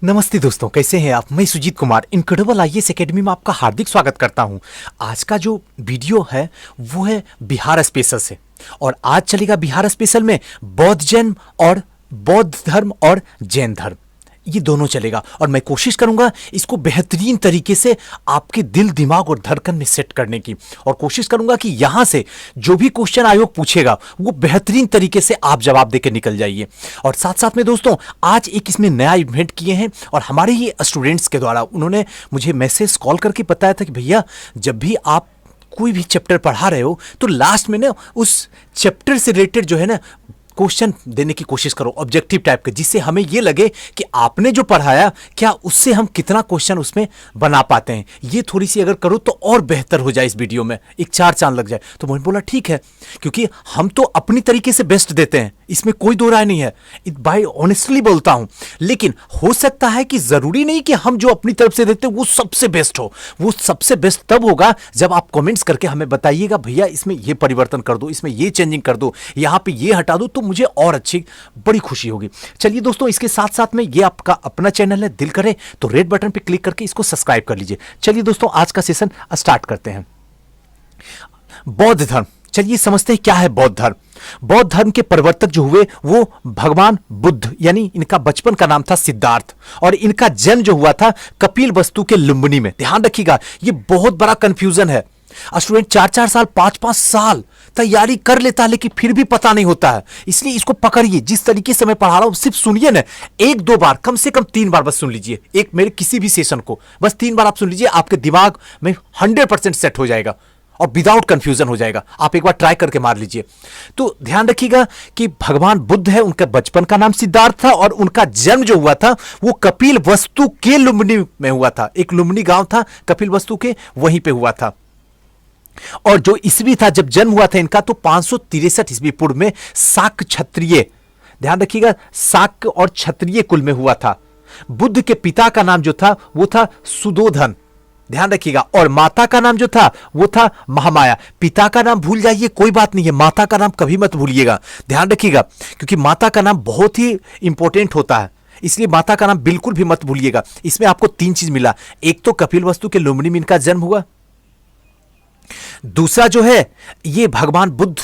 नमस्ते दोस्तों, कैसे हैं आप। मैं Sujit Kumar incredible IAS academy में आपका हार्दिक स्वागत करता हूं। आज का जो वीडियो है वो है बिहार स्पेशल से, और आज चलेगा बिहार स्पेशल में बौद्ध धर्म और जैन धर्म, ये दोनों चलेगा। और मैं कोशिश करूंगा इसको बेहतरीन तरीके से आपके दिल, दिमाग और धड़कन में सेट करने की, और कोशिश करूंगा कि यहां से जो भी क्वेश्चन आयोग पूछेगा वो बेहतरीन तरीके से आप जवाब देकर निकल जाइए। और साथ साथ में दोस्तों, आज एक इसमें नया इवेंट किए हैं, और हमारे ही स्टूडेंट्स के द्वारा उन्होंने मुझे मैसेज कॉल करके बताया था कि भैया, जब भी आप कोई भी चैप्टर पढ़ा रहे हो तो लास्ट में ना उस चैप्टर से रिलेटेड जो है ना क्वेश्चन देने की कोशिश करो, ऑब्जेक्टिव टाइप के, जिससे हमें ये लगे कि आपने जो पढ़ाया क्या उससे हम कितना क्वेश्चन उसमें बना पाते हैं। ये थोड़ी सी अगर करो तो और बेहतर हो जाए, इस वीडियो में एक चार चांद लग जाए। तो मैंने बोला ठीक है, क्योंकि हम तो अपनी तरीके से बेस्ट देते हैं, इसमें कोई दो राय नहीं है, भाई ऑनेस्टली बोलता हूं। लेकिन हो सकता है कि जरूरी नहीं कि हम जो अपनी तरफ से देते हैं वो सबसे बेस्ट हो। वो सबसे बेस्ट तब होगा जब आप कमेंट्स करके हमें बताइएगा, भैया इसमें ये परिवर्तन कर दो, इसमें ये चेंजिंग कर दो, यहां पे ये हटा दो, तो मुझे और अच्छी बड़ी खुशी होगी। चलिए दोस्तों, इसके साथ साथ में ये आपका अपना चैनल है, दिल करे तो रेड बटन पे क्लिक करके इसको सब्सक्राइब कर लीजिए। चलिए दोस्तों, आज का सेशन स्टार्ट करते हैं। बौद्ध धर्म, चलिए समझते हैं क्या है बौद्ध धर्म। बौद्ध धर्म के प्रवर्तक जो हुए वो भगवान बुद्ध, यानी इनका बचपन का नाम था सिद्धार्थ, और इनका जन्म जो हुआ था कपिल वस्तु के लुम्बिनी में। ध्यान रखिएगा, ये बहुत बड़ा कंफ्यूजन है। स्टूडेंट 4-4 साल 5-5 साल तैयारी कर लेता है, लेकिन फिर भी पता नहीं होता है। इसलिए इसको पकड़िए, जिस तरीके से मैं पढ़ा रहा हूं सिर्फ सुनिए ना, 1-2 बार, कम से कम 3 बार बस सुन लीजिए। एक मेरे किसी भी सेशन को बस 3 बार आप सुन लीजिए, आपके दिमाग में 100% सेट हो जाएगा और विदाउट कंफ्यूजन हो जाएगा। आप एक बार ट्राई करके मार लीजिए। तो ध्यान रखिएगा कि भगवान बुद्ध है, उनका बचपन का नाम सिद्धार्थ था, और उनका जन्म जो हुआ था वो कपिल वस्तु के लुम्बिनी में हुआ था। एक लुम्बिनी गांव था कपिल वस्तु के, वहीं पे हुआ था। और जो ईस्वी था जब जन्म हुआ था इनका, तो 563 ईस्वी पूर्व में शाक्य क्षत्रिय, ध्यान रखिएगा, शाक्य और क्षत्रिय कुल में हुआ था। बुद्ध के पिता का नाम जो था वो था सुदोधन, ध्यान रखिएगा, और माता का नाम जो था वो था महामाया। पिता का नाम भूल जाइए, कोई बात नहीं है, माता का नाम कभी मत भूलिएगा। ध्यान रखिएगा, क्योंकि माता का नाम बहुत ही इंपॉर्टेंट होता है, इसलिए माता का नाम बिल्कुल भी मत भूलिएगा। इसमें आपको 3 चीज मिला, एक तो कपिल वस्तु के लुम्बिनी में इनका जन्म हुआ, दूसरा जो है ये भगवान बुद्ध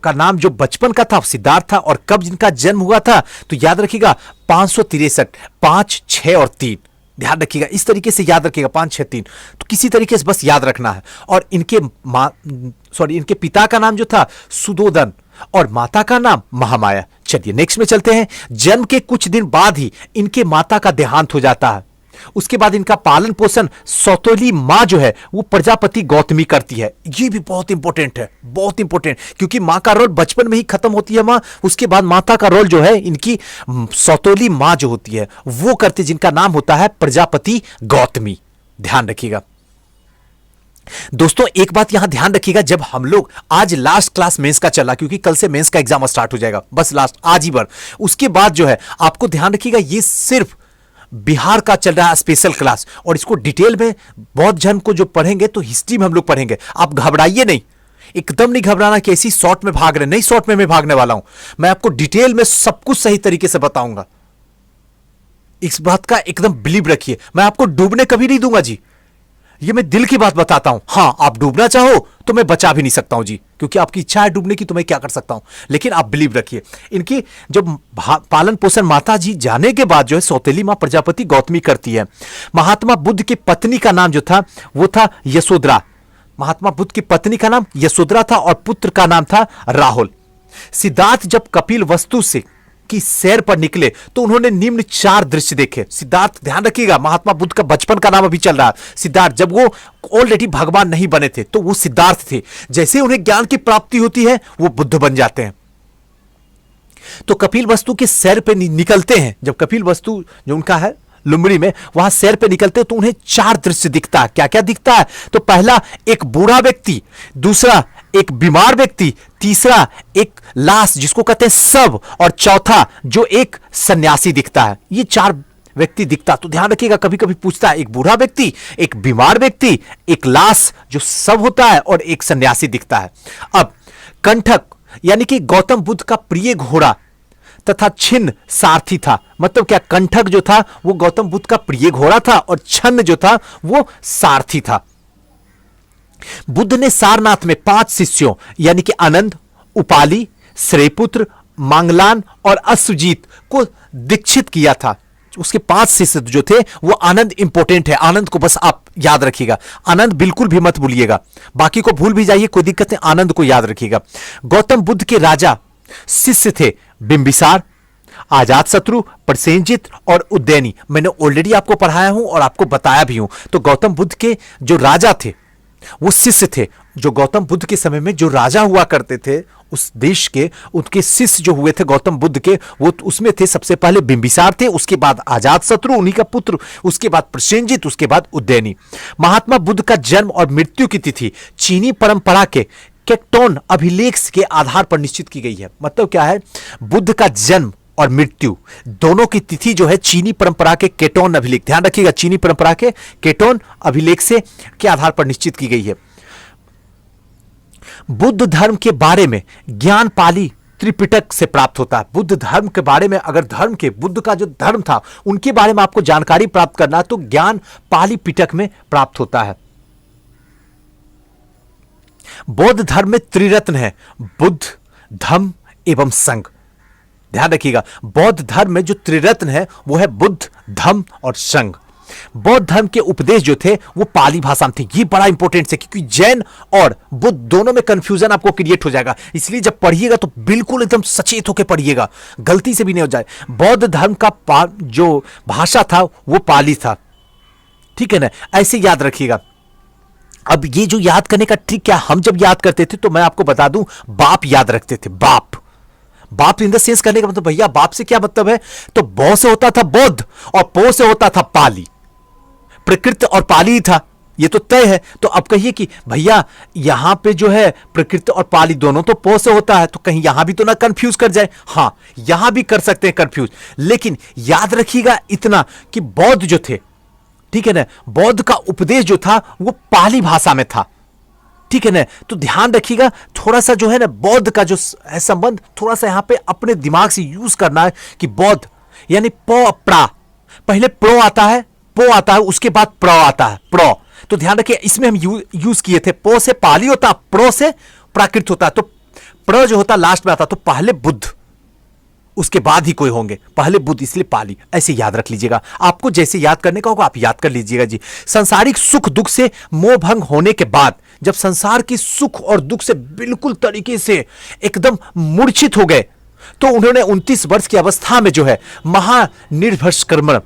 का नाम जो बचपन का था सिद्धार्थ था, और कब जिनका जन्म हुआ था तो याद रखिएगा 563, 5, 6 और 3, ध्यान रखिएगा, इस तरीके से याद रखिएगा 5, 6, 3, तो किसी तरीके से बस याद रखना है। और इनके पिता का नाम जो था सुदोधन और माता का नाम महामाया। चलिए नेक्स्ट में चलते हैं। जन्म के कुछ दिन बाद ही इनके माता का देहांत हो जाता है। उसके बाद इनका पालन पोषण सौतेली मां जो है वो प्रजापति गौतमी करती है। ये भी बहुत इंपॉर्टेंट है, बहुत इंपॉर्टेंट, क्योंकि मां का रोल बचपन में ही खत्म होती है मां, उसके बाद माता का रोल जो है इनकी सौतेली मां जो होती है वो करती है, जिनका नाम होता है प्रजापति गौतमी। ध्यान रखिएगा दोस्तों, एक बात यहां ध्यान रखिएगा, जब हम लोग आज लास्ट क्लास मेंस का चला, क्योंकि कल से मेंस का एग्जाम स्टार्ट हो जाएगा, बस लास्ट आज ही भर, उसके बाद जो है आपको ध्यान रखिएगा ये सिर्फ बिहार का चल रहा है स्पेशल क्लास, और इसको डिटेल में बौद्ध धर्म को जो पढ़ेंगे तो हिस्ट्री में हम लोग पढ़ेंगे। आप घबराइए नहीं, एकदम नहीं घबराना कि ऐसी शॉर्ट में भाग रहे, नहीं, शॉर्ट में मैं भागने वाला हूं। मैं आपको डिटेल में सब कुछ सही तरीके से बताऊंगा, इस बात का एकदम बिलीव रखिए। मैं आपको डूबने कभी नहीं दूंगा जी, ये मैं दिल की बात बताता हूं। हां, आप डूबना चाहो तो मैं बचा भी नहीं सकता हूं जी, क्योंकि आपकी इच्छा है डूबने की तो मैं क्या कर सकता हूं, लेकिन आप बिलीव रखिए। इनकी जब पालन पोषण माता जी जाने के बाद जो है सौतेली मां प्रजापति गौतमी करती है। महात्मा बुद्ध की पत्नी का नाम जो था वो था यशोधरा। महात्मा बुद्ध की पत्नी का नाम यशोधरा था और पुत्र का नाम था राहुल। सिद्धार्थ जब कपिल वस्तु से की सैर पर निकले तो उन्होंने निम्न 4 दृश्य देखे। सिद्धार्थ, ध्यान रखिएगा, महात्मा बुद्ध का बचपन का नाम अभी चल रहा है सिद्धार्थ, जब वो ऑलरेडी भगवान नहीं बने थे तो वो सिद्धार्थ थे। जैसे उन्हें ज्ञान की प्राप्ति होती है वो बुद्ध बन जाते हैं। तो कपिल वस्तु के सैर पे निकलते हैं, जब कपिल वस्तु जो उनका है लुम्बिनी में वहां सैर पे निकलते तो उन्हें 4 दृश्य दिखता है। क्या क्या दिखता है? तो पहला एक बूढ़ा व्यक्ति, दूसरा एक बीमार व्यक्ति, तीसरा एक लाश जिसको कहते हैं शव, और चौथा जो एक सन्यासी दिखता है। ये 4 व्यक्ति दिखता। तो ध्यान रखिएगा, कभी कभी पूछता है, एक बूढ़ा व्यक्ति, एक बीमार व्यक्ति, एक लाश जो शव होता है, और एक सन्यासी दिखता है। अब कंठक यानी कि गौतम बुद्ध का प्रिय घोड़ा तथा छिन्न सारथी था। मतलब क्या, कंठक जो था वो गौतम बुद्ध का प्रिय घोड़ा था और छन्न जो था वो सारथी था। बुद्ध ने सारनाथ में 5 शिष्यों यानी कि आनंद, उपाली, श्रेयपुत्र, मांगलान और अश्वजीत को दीक्षित किया था। उसके 5 शिष्य जो थे वो आनंद इंपॉर्टेंट है, आनंद को बस आप याद रखिएगा, आनंद बिल्कुल भी मत भूलिएगा, बाकी को भूल भी जाइए कोई दिक्कत नहीं, आनंद को याद रखिएगा। गौतम बुद्ध के राजा शिष्य थे बिंबिसार, अजातशत्रु, प्रसेनजित और उज्जैनी। मैंने ऑलरेडी आपको पढ़ाया हूं और आपको बताया भी हूं। तो गौतम बुद्ध के जो राजा थे वो शिष्य थे, जो गौतम बुद्ध के समय में जो राजा हुआ करते थे उस देश के, उनके शिष्य जो हुए थे गौतम बुद्ध के, वो उसमें थे सबसे पहले बिंबिसार थे, उसके बाद अजातशत्रु उन्हीं का पुत्र, उसके बाद प्रसेनजित, उसके बाद उज्जैनी। महात्मा बुद्ध का जन्म और मृत्यु की तिथि चीनी परंपरा के केक्टोन अभिलेख के आधार पर निश्चित की गई है। मतलब क्या है, बुद्ध का जन्म और मृत्यु दोनों की तिथि जो है चीनी परंपरा के केटोन अभिलेख, ध्यान रखिएगा, चीनी परंपरा के केटोन अभिलेख से के आधार पर निश्चित की गई है। बुद्ध धर्म के बारे में ज्ञान पाली त्रिपिटक से प्राप्त होता है। बुद्ध धर्म के बारे में, अगर धर्म के, बुद्ध का जो धर्म था उनके बारे में आपको जानकारी प्राप्त करना तो ज्ञान पाली पिटक में प्राप्त होता है। बौद्ध धर्म में त्रिरत्न है, बुद्ध, धम्म एवं संघ। ध्यान रखिएगा, बौद्ध धर्म में जो त्रिरत्न है वो है बुद्ध, धम्म और संघ। बौद्ध धर्म के उपदेश जो थे वो पाली भाषा में थे। ये बड़ा इंपॉर्टेंट है क्योंकि जैन और बुद्ध दोनों में कंफ्यूजन आपको क्रिएट हो जाएगा, इसलिए जब पढ़िएगा तो बिल्कुल एकदम सचेत होकर पढ़िएगा, गलती से भी नहीं हो जाए। बौद्ध धर्म का जो भाषा था वो पाली था, ठीक है ना, ऐसे याद रखिएगा। अब ये जो याद करने का ट्रिक क्या, हम जब याद करते थे तो मैं आपको बता दूं, बाप याद रखते थे, बाप। बाप इन द सेंस करने का मतलब, भैया बाप से क्या मतलब है, तो बौ से होता था बौद्ध और पो से होता था पाली, प्रकृत और पाली था, ये तो तय है। तो अब कहिए कि भैया यहां पे जो है प्रकृत और पाली दोनों तो पो से होता है, तो कहीं यहां भी तो ना कंफ्यूज कर जाए। हां, यहां भी कर सकते हैं कंफ्यूज, लेकिन याद रखिएगा इतना कि बौद्ध जो थे, ठीक है ना, बौद्ध का उपदेश जो था वो पाली भाषा में था, ठीक है ना। तो ध्यान रखिएगा, थोड़ा सा जो है ना बौद्ध का जो है संबंध थोड़ा सा यहां पे अपने दिमाग से यूज करना है कि बौद्ध यानी प प्रा, पहले प्रो आता है, पो आता है, उसके बाद प्र आता है, प्रो। तो ध्यान रखिए इसमें हम यूज किए थे, पो से पाली होता, प्रो से प्राकृत होता, तो प्र जो होता लास्ट में आता, तो पहले बुद्ध उसके बाद ही कोई होंगे, पहले बुद्ध इसलिए पाली, ऐसे याद रख लीजिएगा। आपको जैसे याद करने का होगा आप याद कर लीजिएगा जी। सांसारिक सुख दुख से मोह भंग होने के बाद, जब संसार की सुख और दुख से बिल्कुल तरीके से एकदम मूर्छित हो गए, तो उन्होंने 29 वर्ष की अवस्था में जो है महानिर्भस्कर्म,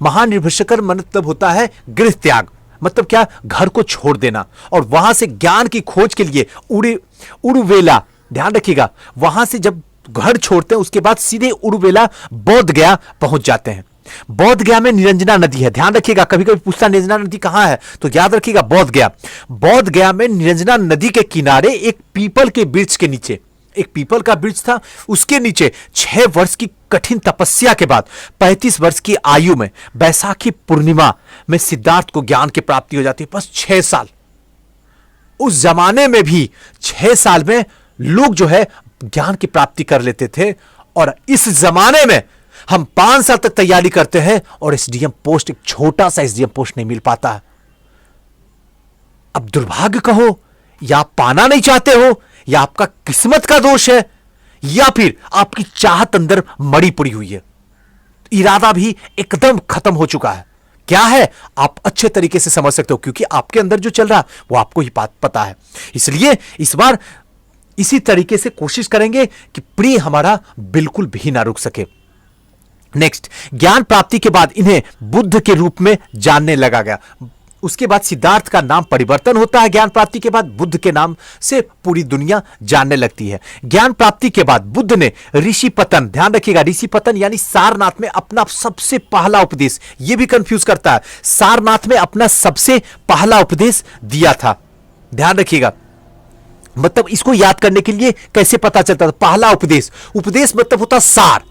महानिर्भस्कर्म मतलब होता है गृह त्याग, मतलब क्या, घर को छोड़ देना और वहां से ज्ञान की खोज के लिए उरुवेला, ध्यान रखिएगा, वहां से जब घर छोड़ते हैं उसके बाद सीधे उरुवेला बोध गया पहुंच जाते हैं। बोध गया में निरंजना नदी है, ध्यान रखिएगा, कभी कभी पूछता निरंजना नदी कहां है, तो याद रखिएगा बोध गया। बोध गया में निरंजना नदी के किनारे एक पीपल के वृक्ष के नीचे, एक पीपल का वृक्ष था, उसके नीचे 6 वर्ष की कठिन तपस्या के बाद 35 वर्ष की आयु में बैसाखी पूर्णिमा में सिद्धार्थ को ज्ञान की प्राप्ति हो जाती है। बस 6 साल, उस जमाने में भी 6 साल में लोग जो है ज्ञान की प्राप्ति कर लेते थे, और इस जमाने में हम 5 साल तक तैयारी करते हैं और एसडीएम पोस्ट, एक छोटा सा एसडीएम पोस्ट नहीं मिल पाता है। अब दुर्भाग्य कहो, या आप पाना नहीं चाहते हो, या आपका किस्मत का दोष है, या फिर आपकी चाहत अंदर मड़ी पड़ी हुई है, इरादा भी एकदम खत्म हो चुका है। क्या है आप अच्छे तरीके से समझ सकते हो, क्योंकि आपके अंदर जो चल रहा है वो आपको ही बात पता है। इसलिए इस बार इसी तरीके से कोशिश करेंगे कि प्रिय हमारा बिल्कुल भी ना रुक सके। नेक्स्ट, ज्ञान प्राप्ति के बाद इन्हें बुद्ध के रूप में जानने लगा गया। उसके बाद सिद्धार्थ का नाम परिवर्तन होता है, ज्ञान प्राप्ति के बाद बुद्ध के नाम से पूरी दुनिया जानने लगती है। ज्ञान प्राप्ति के बाद बुद्ध ने ऋषिपतन, ध्यान रखिएगा, ऋषिपतन यानी सारनाथ में अपना सबसे पहला उपदेश, यह भी कंफ्यूज करता है, सारनाथ में अपना सबसे पहला उपदेश दिया था। ध्यान रखिएगा, मतलब इसको याद करने के लिए कैसे पता चलता था, पहला उपदेश, उपदेश मतलब होता सार,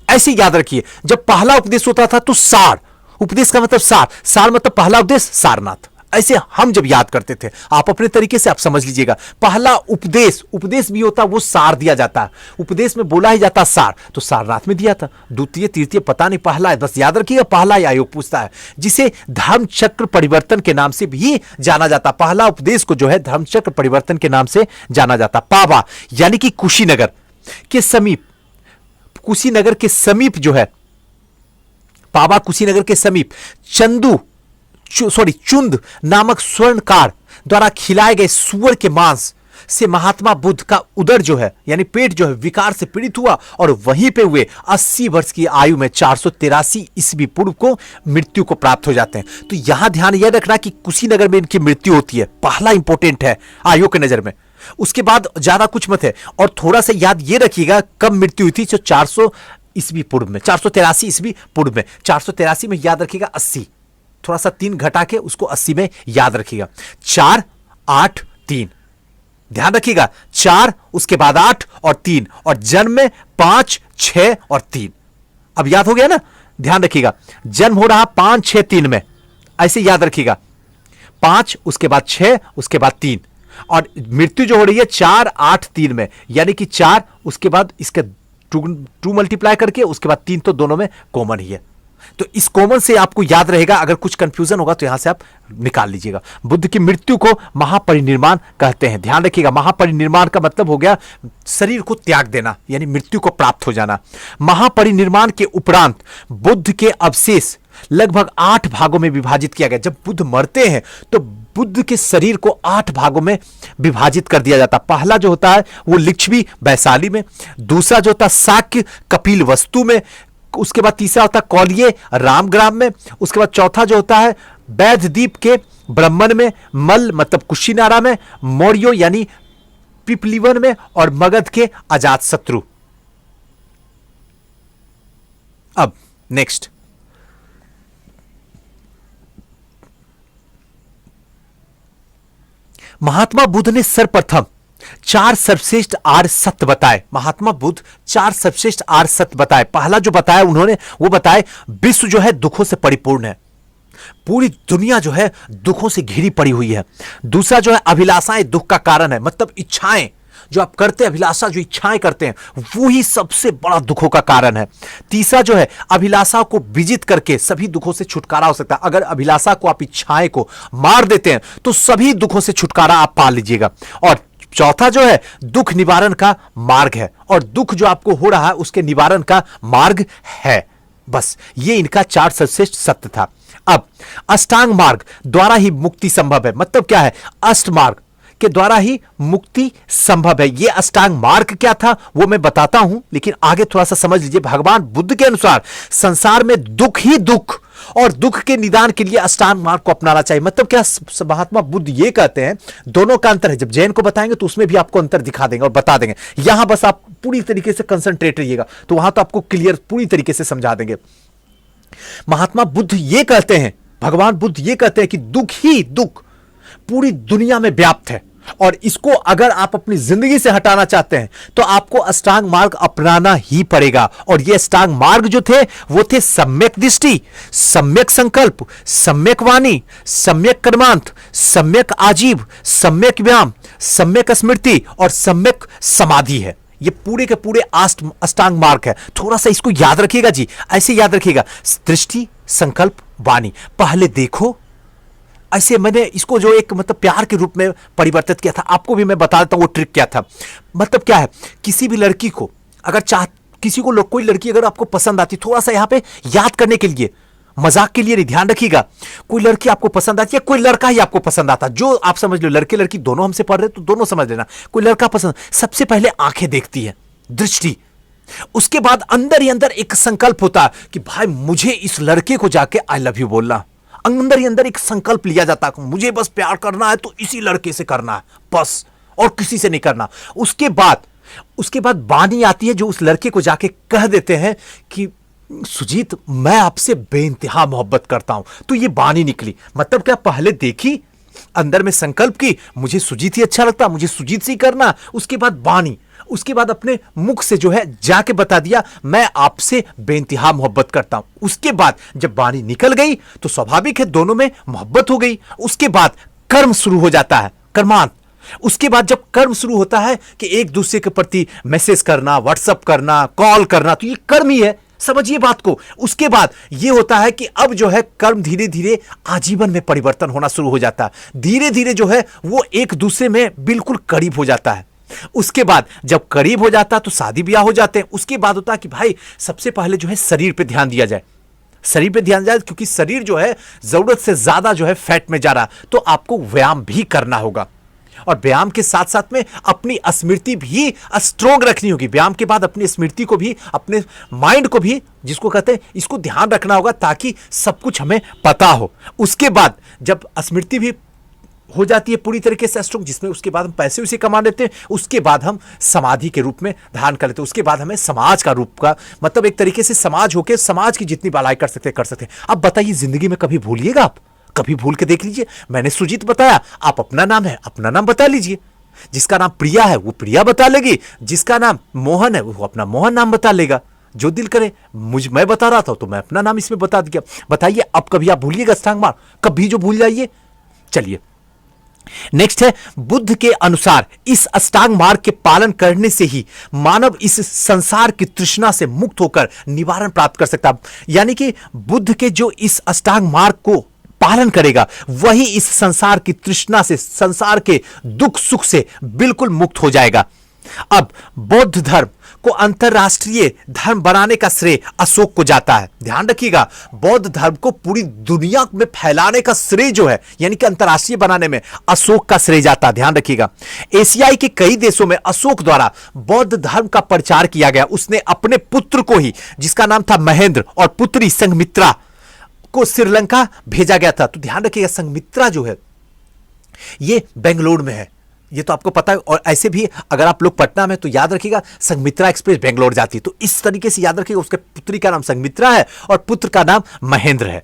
ऐसे याद रखिए, जब पहला उपदेश होता था तो सार, उपदेश का मतलब सार, सार मतलब पहला उपदेश सारनाथ, ऐसे हम जब याद करते थे, आप अपने तरीके से आप समझ लीजिएगा। पहला उपदेश, उपदेश भी होता, वो सार दिया जाता है, उपदेश में बोला ही जाता सार, तो सार रात में दिया था। द्वितीय तृतीय पता नहीं, पहला है, बस याद रखिएगा, पहला ही आयोग पूछता है, जिसे धर्म चक्र परिवर्तन के नाम से भी जाना जाता। पहला उपदेश को जो है धर्म चक्र परिवर्तन के नाम से जाना जाता। पावा यानी कि कुशीनगर के समीप, कुशीनगर के समीप जो है, पावा कुशीनगर के समीप चुंद नामक स्वर्णकार द्वारा खिलाए गए सूअर के मांस से महात्मा बुद्ध का उदर जो है यानी पेट जो है विकार से पीड़ित हुआ और वहीं पे हुए 80 वर्ष की आयु में 483 ईस्वी पूर्व को मृत्यु को प्राप्त हो जाते हैं। तो यहां ध्यान यह रखना कि कुशीनगर में इनकी मृत्यु होती है, पहला इंपॉर्टेंट है आयोग की नजर में। उसके बाद ज्यादा कुछ मत है, और थोड़ा सा याद ये रखिएगा कब मृत्यु हुई थी, जो 400 ईस्वी पूर्व में, 483 ईस्वी पूर्व में, 483 में याद रखिएगा 80, थोड़ा सा 3 घटा के उसको 80 में याद रखिएगा। 4 8 3 ध्यान रखिएगा, 4 उसके बाद 8 और 3, और जन्म में 5 6 और 3। अब याद हो गया ना, ध्यान रखिएगा, जन्म हो रहा 5 6 3 में, ऐसे याद रखिएगा, 5 उसके बाद 6 उसके बाद 3, और मृत्यु जो हो रही है 4 8 3 में, यानी कि 4 उसके बाद इसके 2 मल्टीप्लाई करके उसके बाद 3, तो दोनों में कॉमन ही है। तो इस कॉमन से आपको याद रहेगा, अगर कुछ कंफ्यूजन होगा तो यहां से आप निकाल लीजिएगा। बुद्ध की मृत्यु को महापरिनिर्वाण कहते हैं। ध्यान रखिएगा, महापरिनिर्वाण का मतलब हो गया शरीर को त्याग देना, यानी मृत्यु को प्राप्त हो जाना। महापरिनिर्वाण के उपरांत बुद्ध के अवशेष लगभग 8 भागों में विभाजित किया गया। जब बुद्ध मरते हैं तो बुद्ध के शरीर को 8 भागों में विभाजित कर दिया जाता। पहला जो होता है वो लिच्छवी वैशाली में, दूसरा जो होता है शाक्य कपिल वस्तु में, उसके बाद तीसरा होता है कौलिये रामग्राम में, उसके बाद चौथा जो होता है बैधद्वीप के ब्राह्मण में, मल मतलब कुशीनारा में, मौर्यो यानी पिपलीवन में, और मगध के अजात शत्रु। अब नेक्स्ट, महात्मा बुद्ध ने सर्वप्रथम 4 सर्वश्रेष्ठ आर्य सत्य बताए। महात्मा बुद्ध 4 सर्वश्रेष्ठ आर्य सत्य बताए। पहला जो बताया उन्होंने वो बताए, विश्व जो है दुखों से परिपूर्ण है, पूरी दुनिया जो है दुखों से घिरी पड़ी हुई है। दूसरा जो है अभिलाषाएं दुख का कारण है, मतलब इच्छाएं जो आप करते हैं, अभिलाषा जो इच्छाएं करते हैं वो ही सबसे बड़ा दुखों का कारण है। तीसरा जो है अभिलाषा को विजित करके सभी दुखों से छुटकारा हो सकता है। अगर अभिलाषा को आप इच्छाएं को मार देते हैं तो सभी दुखों से छुटकारा आप पा लीजिएगा। और चौथा जो है दुख निवारण का मार्ग है, और दुख जो आपको हो रहा है उसके निवारण का मार्ग है। बस ये इनका 4 सर्वश्रेष्ठ सत्य था। अब अष्टांग मार्ग द्वारा ही मुक्ति संभव है, मतलब क्या है, अष्ट मार्ग के द्वारा ही मुक्ति संभव है। ये अष्टांग मार्ग क्या था वो मैं बताता हूं, लेकिन आगे थोड़ा सा समझ लीजिए। भगवान बुद्ध के अनुसार संसार में दुख ही दुख, और दुख के निदान के लिए अष्टांग मार्ग को अपनाना चाहिए। मतलब क्या, महात्मा बुद्ध ये कहते हैं दोनों का अंतर है। जब जैन को बताएंगे तो उसमें भी आपको अंतर दिखा देंगे और बता देंगे। यहां बस आप पूरी तरीके से कंसंट्रेट रहिएगा, तो वहां तो आपको क्लियर पूरी तरीके से समझा देंगे। महात्मा बुद्ध ये कहते हैं, भगवान बुद्ध ये कहते हैं कि दुख ही दुख पूरी दुनिया में व्याप्त है, और इसको अगर आप अपनी जिंदगी से हटाना चाहते हैं तो आपको अष्टांग मार्ग अपनाना ही पड़ेगा। और ये अष्टांग मार्ग जो थे वो थे सम्यक दृष्टि, सम्यक संकल्प, सम्यक वाणी, सम्यक कर्मांत, सम्यक आजीव, सम्यक व्यायाम, सम्यक स्मृति और सम्यक समाधि है। ये पूरे के पूरे अष्टांग मार्ग है। थोड़ा सा इसको याद रखिएगा जी, ऐसे याद रखिएगा, दृष्टि संकल्प वाणी। पहले देखो, ऐसे मैंने इसको जो एक मतलब प्यार के रूप में परिवर्तित किया था। आपको भी मैं बता देता हूं वो ट्रिक क्या था। मतलब क्या है, किसी भी लड़की को अगर किसी को कोई लड़की अगर आपको पसंद आती, थोड़ा सा यहां पे याद करने के लिए, मजाक के लिए नहीं, ध्यान रखिएगा, कोई लड़की आपको पसंद आती है, कोई लड़का ही आपको पसंद आता, जो आप समझ लो, लड़के लड़की दोनों हमसे पढ़ रहे तो दोनों समझ लेना। कोई लड़का पसंद, सबसे पहले आंखें देखती है, दृष्टि, उसके बाद अंदर ही अंदर एक संकल्प होता है कि भाई मुझे इस लड़के को जाके आई लव यू बोलना। अंदर ही अंदर एक संकल्प लिया जाता है, मुझे बस प्यार करना है तो इसी लड़के से करना है बस, और किसी से नहीं करना। उसके बाद वाणी आती है, जो उस लड़के को जाके कह देते हैं कि सुजीत मैं आपसे बेइंतहा मोहब्बत करता हूं। तो ये वाणी निकली। मतलब क्या, पहले देखी, अंदर में संकल्प की, मुझे सुजीत ही अच्छा लगता, मुझे सुजीत से ही करना, उसके बाद वाणी, उसके बाद अपने मुख से जो है जाके बता दिया मैं आपसे बेइंतहा मोहब्बत करता हूं। उसके बाद जब वाणी निकल गई तो स्वाभाविक है दोनों में मोहब्बत हो गई। उसके बाद कर्म शुरू हो जाता है, कर्मांत। उसके बाद जब कर्म शुरू होता है कि एक दूसरे के प्रति मैसेज करना, व्हाट्सएप करना, कॉल करना, तो ये कर्म ही है, समझिए बात को। उसके बाद यह होता है कि अब जो है कर्म धीरे धीरे आजीवन में परिवर्तन होना शुरू हो जाता है। धीरे धीरे जो है वो एक दूसरे में बिल्कुल करीब हो जाता है। उसके बाद जब करीब हो जाता है तो शादी ब्याह हो जाते हैं। उसके बाद होता है कि भाई सबसे पहले जो है शरीर पे ध्यान दिया जाए, शरीर पे ध्यान दिया जाए, क्योंकि शरीर जो है जरूरत से ज्यादा जो है फैट में जा रहा है, तो आपको व्यायाम भी करना होगा। और व्यायाम के साथ साथ में अपनी स्मृति भी स्ट्रोंग रखनी होगी। व्यायाम के बाद अपनी स्मृति को भी, अपने माइंड को भी, जिसको कहते हैं, इसको ध्यान रखना होगा ताकि सब कुछ हमें पता हो। उसके बाद जब स्मृति भी हो जाती है पूरी तरीके से स्ट्रोंग, जिसमें उसके बाद हम पैसे उसे कमा लेते हैं, उसके बाद हम समाधि के रूप में ध्यान कर लेते हैं। उसके बाद हमें समाज का रूप का मतलब एक तरीके से समाज होकर समाज की जितनी भलाई कर सकते हैं। अब बताइए, जिंदगी में कभी भूलिएगा आप? कभी भूल के देख लीजिए। मैंने सुजीत बताया, आप अपना नाम है, अपना नाम बता लीजिए। जिसका नाम प्रिया है वो प्रिया बता लेगी, जिसका नाम मोहन है वो अपना मोहन नाम बता लेगा। जो दिल करे, मैं बता रहा था तो मैं अपना नाम इसमें बता दिया। बताइए, अब कभी आप भूलिएगा अष्टांग मार्ग? कभी जो भूल जाइए। चलिए नेक्स्ट है, बुद्ध के अनुसार इस अष्टांग मार्ग के पालन करने से ही मानव इस संसार की तृष्णा से मुक्त होकर निवारण प्राप्त कर सकता है। यानी कि बुद्ध के जो इस अष्टांग मार्ग को पालन करेगा वही इस संसार की तृष्णा से, संसार के दुख सुख से बिल्कुल मुक्त हो जाएगा। अब बौद्ध धर्म को अंतरराष्ट्रीय धर्म बनाने का श्रेय अशोक को जाता है। ध्यान रखिएगा, बौद्ध धर्म को पूरी दुनिया में फैलाने का श्रेय जो है, यानी कि अंतरराष्ट्रीय बनाने में अशोक का श्रेय जाता है। ध्यान रखिएगा, एशियाई के कई देशों में अशोक द्वारा बौद्ध धर्म का प्रचार किया गया। उसने अपने पुत्र को ही, जिसका नाम था महेंद्र, और पुत्री संघमित्रा को श्रीलंका भेजा गया था। तो ध्यान रखिएगा, संघमित्रा जो है ये बेंगलोर में है, ये तो आपको पता है। और ऐसे भी अगर आप लोग पटना में, तो याद रखिएगा संघमित्रा एक्सप्रेस बेंगलोर जाती है। तो इस तरीके से याद रखिएगा, उसके पुत्री का नाम संघमित्रा है और पुत्र का नाम महेंद्र है।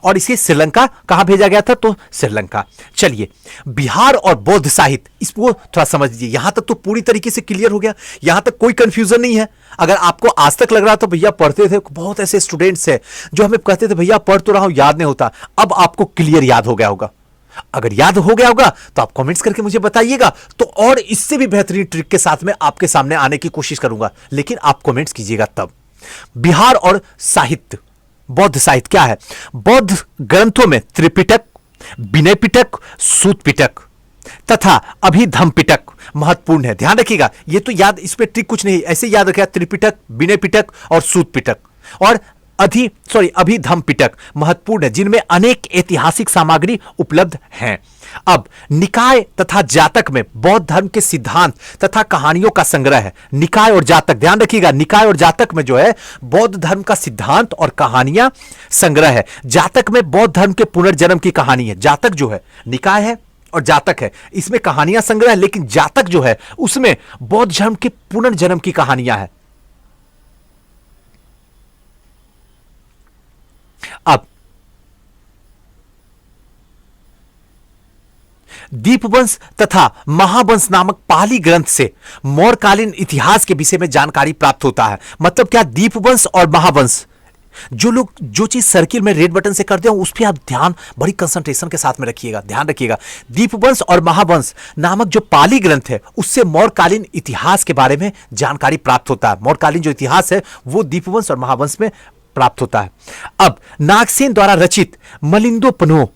और इसे श्रीलंका कहां भेजा गया था? तो श्रीलंका। चलिए, बिहार और बौद्ध साहित्य, इसको थोड़ा समझ लीजिए। यहां तक तो पूरी तरीके से क्लियर हो गया, यहां तक कोई कंफ्यूजन नहीं है। अगर आपको आज तक लग रहा तो भैया पढ़ते थे, बहुत ऐसे स्टूडेंट्स हैं जो हमें कहते थे भैया पढ़ तो रहा हूं, याद नहीं होता। अब आपको क्लियर याद हो गया होगा। अगर याद हो गया होगा तो आप कमेंट्स करके मुझे बताइएगा, तो और इससे भी बेहतरीन ट्रिक के साथ में आपके सामने आने की कोशिश करूंगा, लेकिन आप कमेंट्स कीजिएगा तब। बिहार और साहित्य, बौद्ध साहित्य क्या है? बौद्ध ग्रंथों में त्रिपिटक, विनय पिटक, सूत पिटक तथा अभिधम्म पिटक महत्वपूर्ण है। ध्यान रखिएगा, ये तो याद, इसमें ट्रिक कुछ नहीं, ऐसे याद रखिएगा, त्रिपिटक, विनय पिटक और सूत पिटक और अभिधम्म पिटक महत्वपूर्ण है, जिनमें अनेक ऐतिहासिक सामग्री उपलब्ध हैं। अब निकाय तथा जातक में बौद्ध धर्म के सिद्धांत तथा कहानियों का संग्रह है। निकाय और जातक, ध्यान रखिएगा, निकाय और जातक में जो है बौद्ध धर्म का सिद्धांत और कहानियां संग्रह है। जातक में बौद्ध धर्म के पुनर्जन्म की कहानी है। जातक जो है, निकाय है और जातक है, इसमें कहानियां संग्रह है, लेकिन जातक जो है उसमें बौद्ध धर्म के पुनर्जन्म की कहानियां हैं। अब दीपवंश तथा महावंश नामक पाली ग्रंथ से मौर्यकालीन इतिहास के विषय में जानकारी प्राप्त होता है। मतलब क्या? दीपवंश और महावंश, जो लोग जो चीज सर्किल में रेड बटन से करते हो उस पर आप ध्यान बड़ी कंसंट्रेशन के साथ में रखिएगा। ध्यान रखिएगा, दीपवंश और महावंश नामक जो पाली ग्रंथ है उससे मौर्यकालीन इतिहास के बारे में जानकारी प्राप्त होता है। मौर्यकालीन जो इतिहास है वो दीपवंश और महावंश में प्राप्त होता है। अब नागसेन द्वारा रचित मलिंदोपन्ह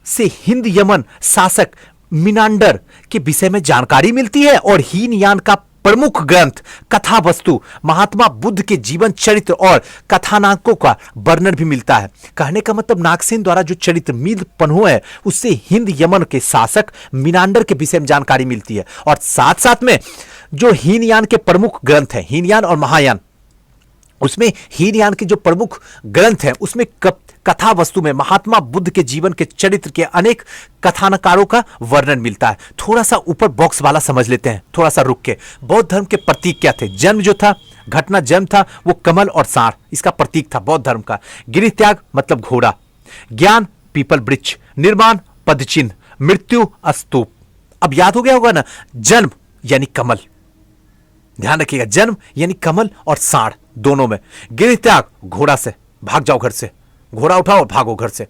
से हिंद यमन शासक मिनांडर के विषय में जानकारी मिलती है और हीनयान का प्रमुख ग्रंथ कथा वस्तु महात्मा बुद्ध के जीवन चरित्र और कथानकों का वर्णन भी मिलता है। कहने का मतलब नागसेन द्वारा जो चरित्र मिलिंदोपन्ह है उससे हिंद यमन के शासक मिनांडर के विषय में जानकारी मिलती है। और साथ साथ में जो हीनयान के प्रमुख ग्रंथ है, हीनयान और महायान, उसमें हीनयान के जो प्रमुख ग्रंथ हैं उसमें कथा वस्तु में महात्मा बुद्ध के जीवन के चरित्र के अनेक कथानकारों का वर्णन मिलता है। थोड़ा सा ऊपर बॉक्स वाला समझ लेते हैं, थोड़ा सा रुक के। बौद्ध धर्म के प्रतीक क्या थे? जन्म जो था, घटना जन्म था वो कमल और सांड, इसका प्रतीक था बौद्ध धर्म का। गिरि त्याग मतलब घोड़ा, ज्ञान पीपल वृक्ष, निर्माण पदचिन्ह, मृत्यु स्तूप। अब याद हो गया होगा ना, जन्म यानी कमल, ध्यान रखिएगा, जन्म यानी कमल और साढ़ दोनों में। गृह त्याग, घोड़ा से भाग जाओ घर से, घोड़ा उठाओ और भागो घर से।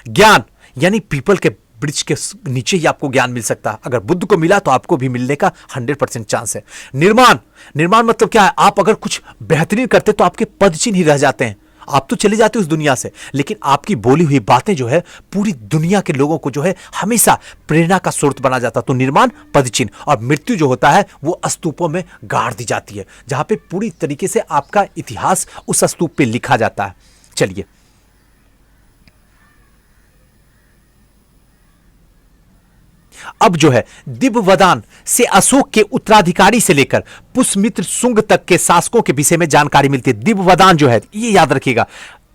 ज्ञान यानी पीपल के वृक्ष के नीचे ही आपको ज्ञान मिल सकता है, अगर बुद्ध को मिला तो आपको भी मिलने का 100% चांस है। निर्माण, निर्माण मतलब क्या है, आप अगर कुछ बेहतरीन करते तो आपके पद चिन्ह ही रह जाते हैं, आप तो चले जाते उस दुनिया से, लेकिन आपकी बोली हुई बातें जो है पूरी दुनिया के लोगों को जो है हमेशा प्रेरणा का स्रोत बना जाता। तो निर्माण पद चिन्ह, और मृत्यु जो होता है वो स्तूपों में गाड़ दी जाती है, जहां पे पूरी तरीके से आपका इतिहास उस स्तूप पे लिखा जाता है। चलिए, अब जो है दिव्यवदान से अशोक के उत्तराधिकारी से लेकर पुष्यमित्र शुंग तक के शासकों के विषय में जानकारी मिलती है। दिव्यवदान जो है, ये याद रखिएगा,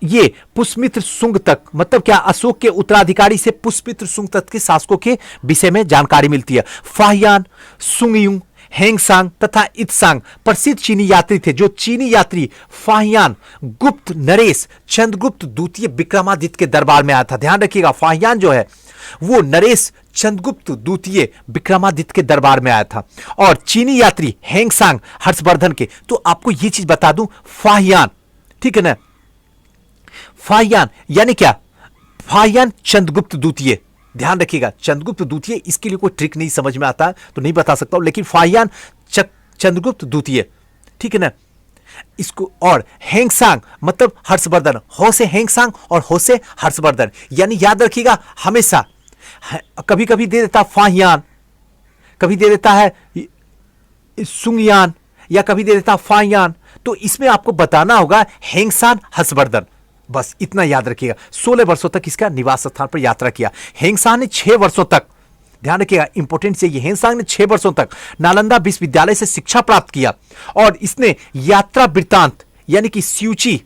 ये पुष्यमित्र शुंग तक मतलब क्या, अशोक के उत्तराधिकारी से पुष्यमित्र शुंग तक के शासकों के विषय में जानकारी मिलती है। फाहियान, सुंगयुंग, हेंगसांग तथा इत्सांग प्रसिद्ध चीनी यात्री थे। जो चीनी यात्री फाहियान गुप्त नरेश चंद्रगुप्त द्वितीय विक्रमादित्य के दरबार में आया था। ध्यान रखिएगा, फाहियान जो है वो नरेश चंद्रगुप्त द्वितीय विक्रमादित्य के दरबार में आया था। और चीनी यात्री हेंगसांग हर्षवर्धन के, तो आपको ये चीज बता दूं, फाहियान, ठीक है ना, फाहियान यानी क्या, फाहियान चंद्रगुप्त द्वितीय, ध्यान रखिएगा, चंद्रगुप्त द्वितीय, इसके लिए कोई ट्रिक नहीं समझ में आता तो नहीं बता सकता हूं, लेकिन फाहियान चंद्रगुप्त द्वितीय, ठीक है ना इसको। और हेंगसांग मतलब हर्षवर्धन, हो से हेंगसांग और हो से हर्षवर्धन, यानी याद रखिएगा हमेशा, कभी कभी दे देता फाहियान, कभी दे देता है सुंगयान, या कभी दे देता फाहियान, तो इसमें आपको बताना होगा हेंगसान हर्षवर्धन, बस इतना याद रखिएगा। 16 वर्षों तक इसका निवास स्थान पर यात्रा किया। हेंगसान ने 6 वर्षों तक, ध्यान रखिएगा इंपॉर्टेंट से, ये हेंगसांग ने 6 वर्षों तक नालंदा विश्वविद्यालय से शिक्षा प्राप्त किया, और इसने यात्रा वृत्तांत यानी कि स्यूची,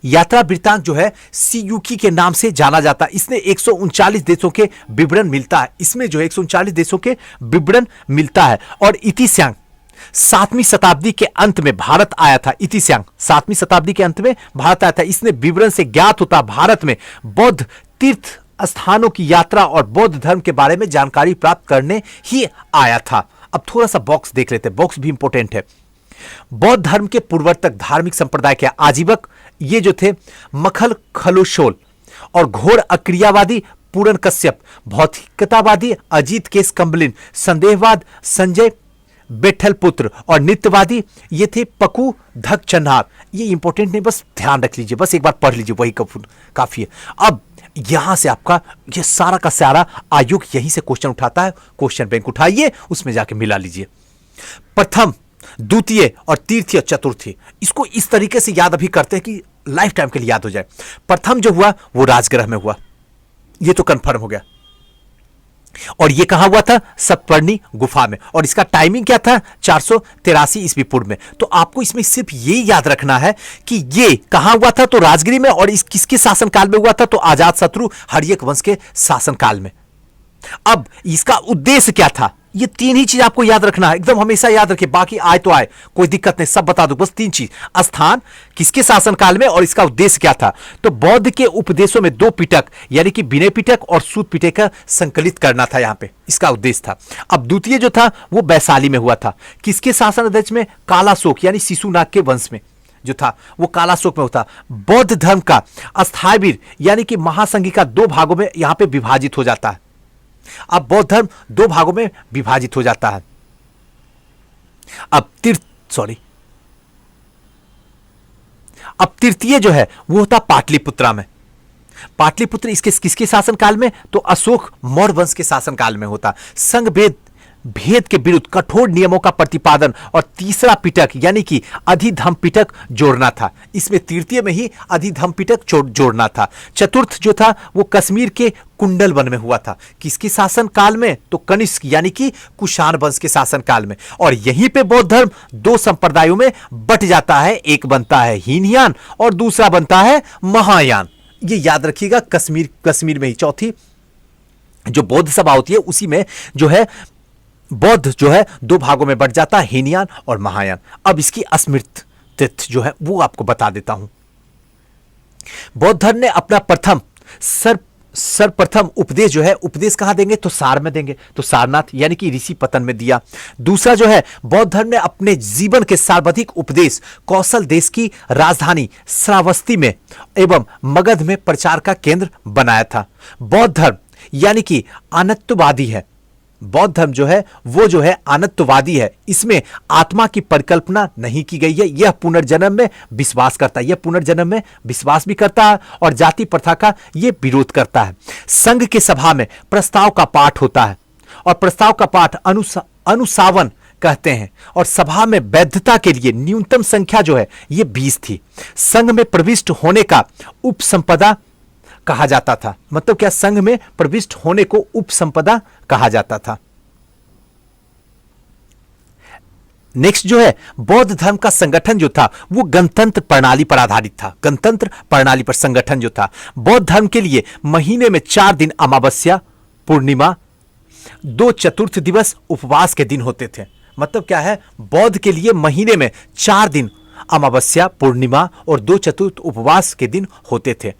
यात्रा वृत्तांत जो है सीयूकी के नाम से जाना जाता है। इसने 139 देशों के विवरण मिलता है, इसमें जो 139 देशों के विवरण मिलता है। और इतिस्यांग 7वीं शताब्दी के अंत में भारत आया था। इतिस्यांग 7वीं शताब्दी के अंत में भारत आया था। इसने विवरण से ज्ञात होता भारत में बौद्ध तीर्थ स्थानों की यात्रा और बौद्ध धर्म के बारे में जानकारी प्राप्त करने ही आया था। अब थोड़ा सा बॉक्स देख लेते हैं, बॉक्स भी इंपॉर्टेंट है। बौद्ध धर्म के पूर्ववर्तक धार्मिक संप्रदाय के आजीवक ये जो थे मखल खलुशोल, और घोर अक्रियावादी पूरन कश्यप, भौतिकतावादी अजीत केस कंबलिन, संदेहवाद संजय बेठल पुत्र, और नित्यवादी ये थे पकू धक चन्हार। ये इंपॉर्टेंट नहीं, बस ध्यान रख लीजिए, बस एक बार पढ़ लीजिए, वही काफी है। अब यहां से आपका ये सारा का सारा आयोग यहीं से क्वेश्चन उठाता है, क्वेश्चन बैंक उठाइए, उसमें जाके मिला लीजिए। प्रथम, द्वितीय और तृतीय चतुर्थी, इसको इस तरीके से याद अभी करते हैं कि लाइफ टाइम के लिए याद हो जाए। प्रथम जो हुआ वो राजगृह में हुआ, ये तो कंफर्म हो गया, और ये कहां हुआ था, सतपर्णी गुफा में, और इसका टाइमिंग क्या था, 483 ईस्वी पूर्व में। तो आपको इसमें सिर्फ ये याद रखना है कि ये कहां हुआ था, तो राजगिरी में, और इस किसके शासनकाल में हुआ था, तो अजात शत्रु हर्यक वंश के शासनकाल में। अब इसका उद्देश्य क्या था, ये 3 ही चीज आपको याद रखना है, एकदम हमेशा याद रखिए, बाकी आए तो आए, कोई दिक्कत नहीं, सब बता दो, बस 3 चीज, स्थान, किसके शासनकाल में, और इसका उद्देश्य क्या था। तो बौद्ध के उपदेशों में 2 पिटक यानी कि विनय पिटक और सूत पिटक का संकलित करना था, यहां पे इसका उद्देश्य था। अब द्वितीय जो था वो वैशाली में हुआ था, किसके शासन अध्यक्ष में, कालाशोक यानी शिशुनाग के वंश में जो था वो कालाशोक में होता। बौद्ध धर्म का अस्थायी वीर यानी कि महासंघिका 2 भागों में यहां पर विभाजित हो जाता है। अब बौद्ध धर्म 2 भागों में विभाजित हो जाता है। अब तृतीय जो है वो होता पाटलिपुत्रा में। पाटलिपुत्र इसके किसके शासनकाल में, तो अशोक मौर्य वंश के शासनकाल में होता। संघ भेद के विरुद्ध कठोर नियमों का प्रतिपादन, और तीसरा पिटक यानी कि अधिधम पिटक जोड़ना था, इसमें तृतीय में ही अधिधम पिटक जोड़ना था। चतुर्थ जो था वो कश्मीर के कुंडल वन में हुआ था, किसके शासन काल में, तो कनिष्क यानी कि कुषाण वंश के शासन काल में। और यहीं पे बौद्ध धर्म 2 संप्रदायों में बट जाता है, एक बनता है हीनयान और दूसरा बनता है महायान। ये याद रखिएगा, कश्मीर में ही चौथी जो बौद्ध सभा होती है उसी में जो है बौद्ध जो है 2 भागों में बट जाता है, हीनयान और महायान। अब इसकी स्मृति तिथि जो है वो आपको बता देता हूं। बौद्ध धर्म ने अपना प्रथम सर्वप्रथम उपदेश जो है, उपदेश कहां देंगे? तो सार में देंगे, तो सारनाथ यानी कि ऋषि पतन में दिया। दूसरा जो है, बौद्ध धर्म ने अपने जीवन के सर्वाधिक उपदेश कौशल देश की राजधानी श्रावस्ती में एवं मगध में प्रचार का केंद्र बनाया था। बौद्ध धर्म यानी कि अनंतवादी है। बौद्ध धर्म जो है वो जो है अनंतवादी है। इसमें आत्मा की परिकल्पना नहीं की गई है। यह पुनर्जन्म में विश्वास करता है, यह पुनर्जन्म में विश्वास भी करता है और जाति प्रथा का यह विरोध करता है। संघ के सभा में प्रस्ताव का पाठ होता है और प्रस्ताव का पाठ अनुसावन कहते हैं और सभा में वैधता के लिए न्यूनतम संख्या जो है यह 20 थी। संघ में प्रविष्ट होने का उपसंपदा कहा जाता था। मतलब क्या? संघ में प्रविष्ट होने को उपसंपदा कहा जाता था। नेक्स्ट जो है, बौद्ध धर्म का संगठन जो था वो गणतंत्र प्रणाली पर आधारित था। गणतंत्र प्रणाली पर संगठन जो था। बौद्ध धर्म के लिए महीने में 4 दिन अमावस्या, पूर्णिमा, 2 चतुर्थ दिवस उपवास के दिन होते थे। मतलब क्या है? बौद्ध के लिए महीने में 4 दिन अमावस्या, पूर्णिमा और 2 चतुर्थ उपवास के दिन होते थे।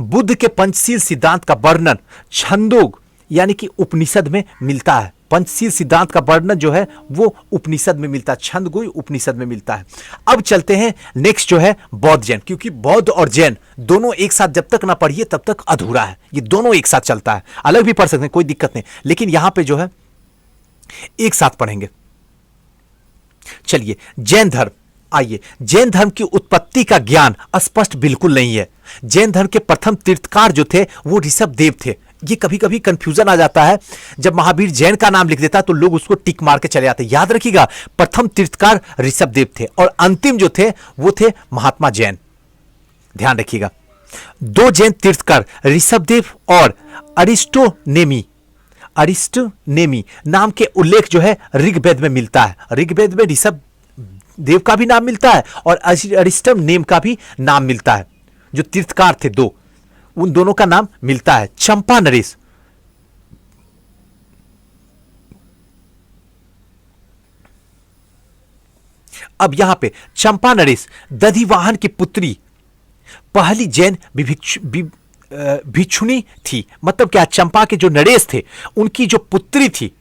बुद्ध के पंचशील सिद्धांत का वर्णन छंदोग यानी कि उपनिषद में मिलता है। पंचशील सिद्धांत का वर्णन जो है वो उपनिषद में मिलता है, छंदोग उपनिषद में मिलता है। अब चलते हैं नेक्स्ट जो है बौद्ध जैन, क्योंकि बौद्ध और जैन दोनों एक साथ जब तक ना पढ़िए तब तक अधूरा है। ये दोनों एक साथ चलता है, अलग भी पढ़ सकते हैं, कोई दिक्कत नहीं, लेकिन यहां पे जो है एक साथ पढ़ेंगे। चलिए, जैन धर्म। आइए, जैन धर्म की उत्पत्ति का ज्ञान स्पष्ट बिल्कुल नहीं है। जैन धर्म के प्रथम तीर्थकार जो थे वो ऋषभ देव थे। ये कभी कभी कंफ्यूजन आ जाता है, जब महावीर जैन का नाम लिख देता तो लोग उसको टिक मार के चले जाते। याद रखिएगा, प्रथम तीर्थकार ऋषभ देव थे और अंतिम जो थे वो थे महात्मा जैन। ध्यान रखिएगा, 2 जैन तीर्थकार ऋषभ देव और अरिस्टोनेमी नाम के उल्लेख जो है ऋग्वेद में मिलता है। ऋग्वेद में ऋषभ देव का भी नाम मिलता है और अरिस्टम नेम का भी नाम मिलता है। जो तीर्थकार थे 2, उन दोनों का नाम मिलता है। चंपा नरेश, अब यहां पे चंपा नरेश दधिवाहन की पुत्री पहली जैन भिक्षुणी थी। मतलब क्या? चंपा के जो नरेश थे उनकी जो पुत्री थी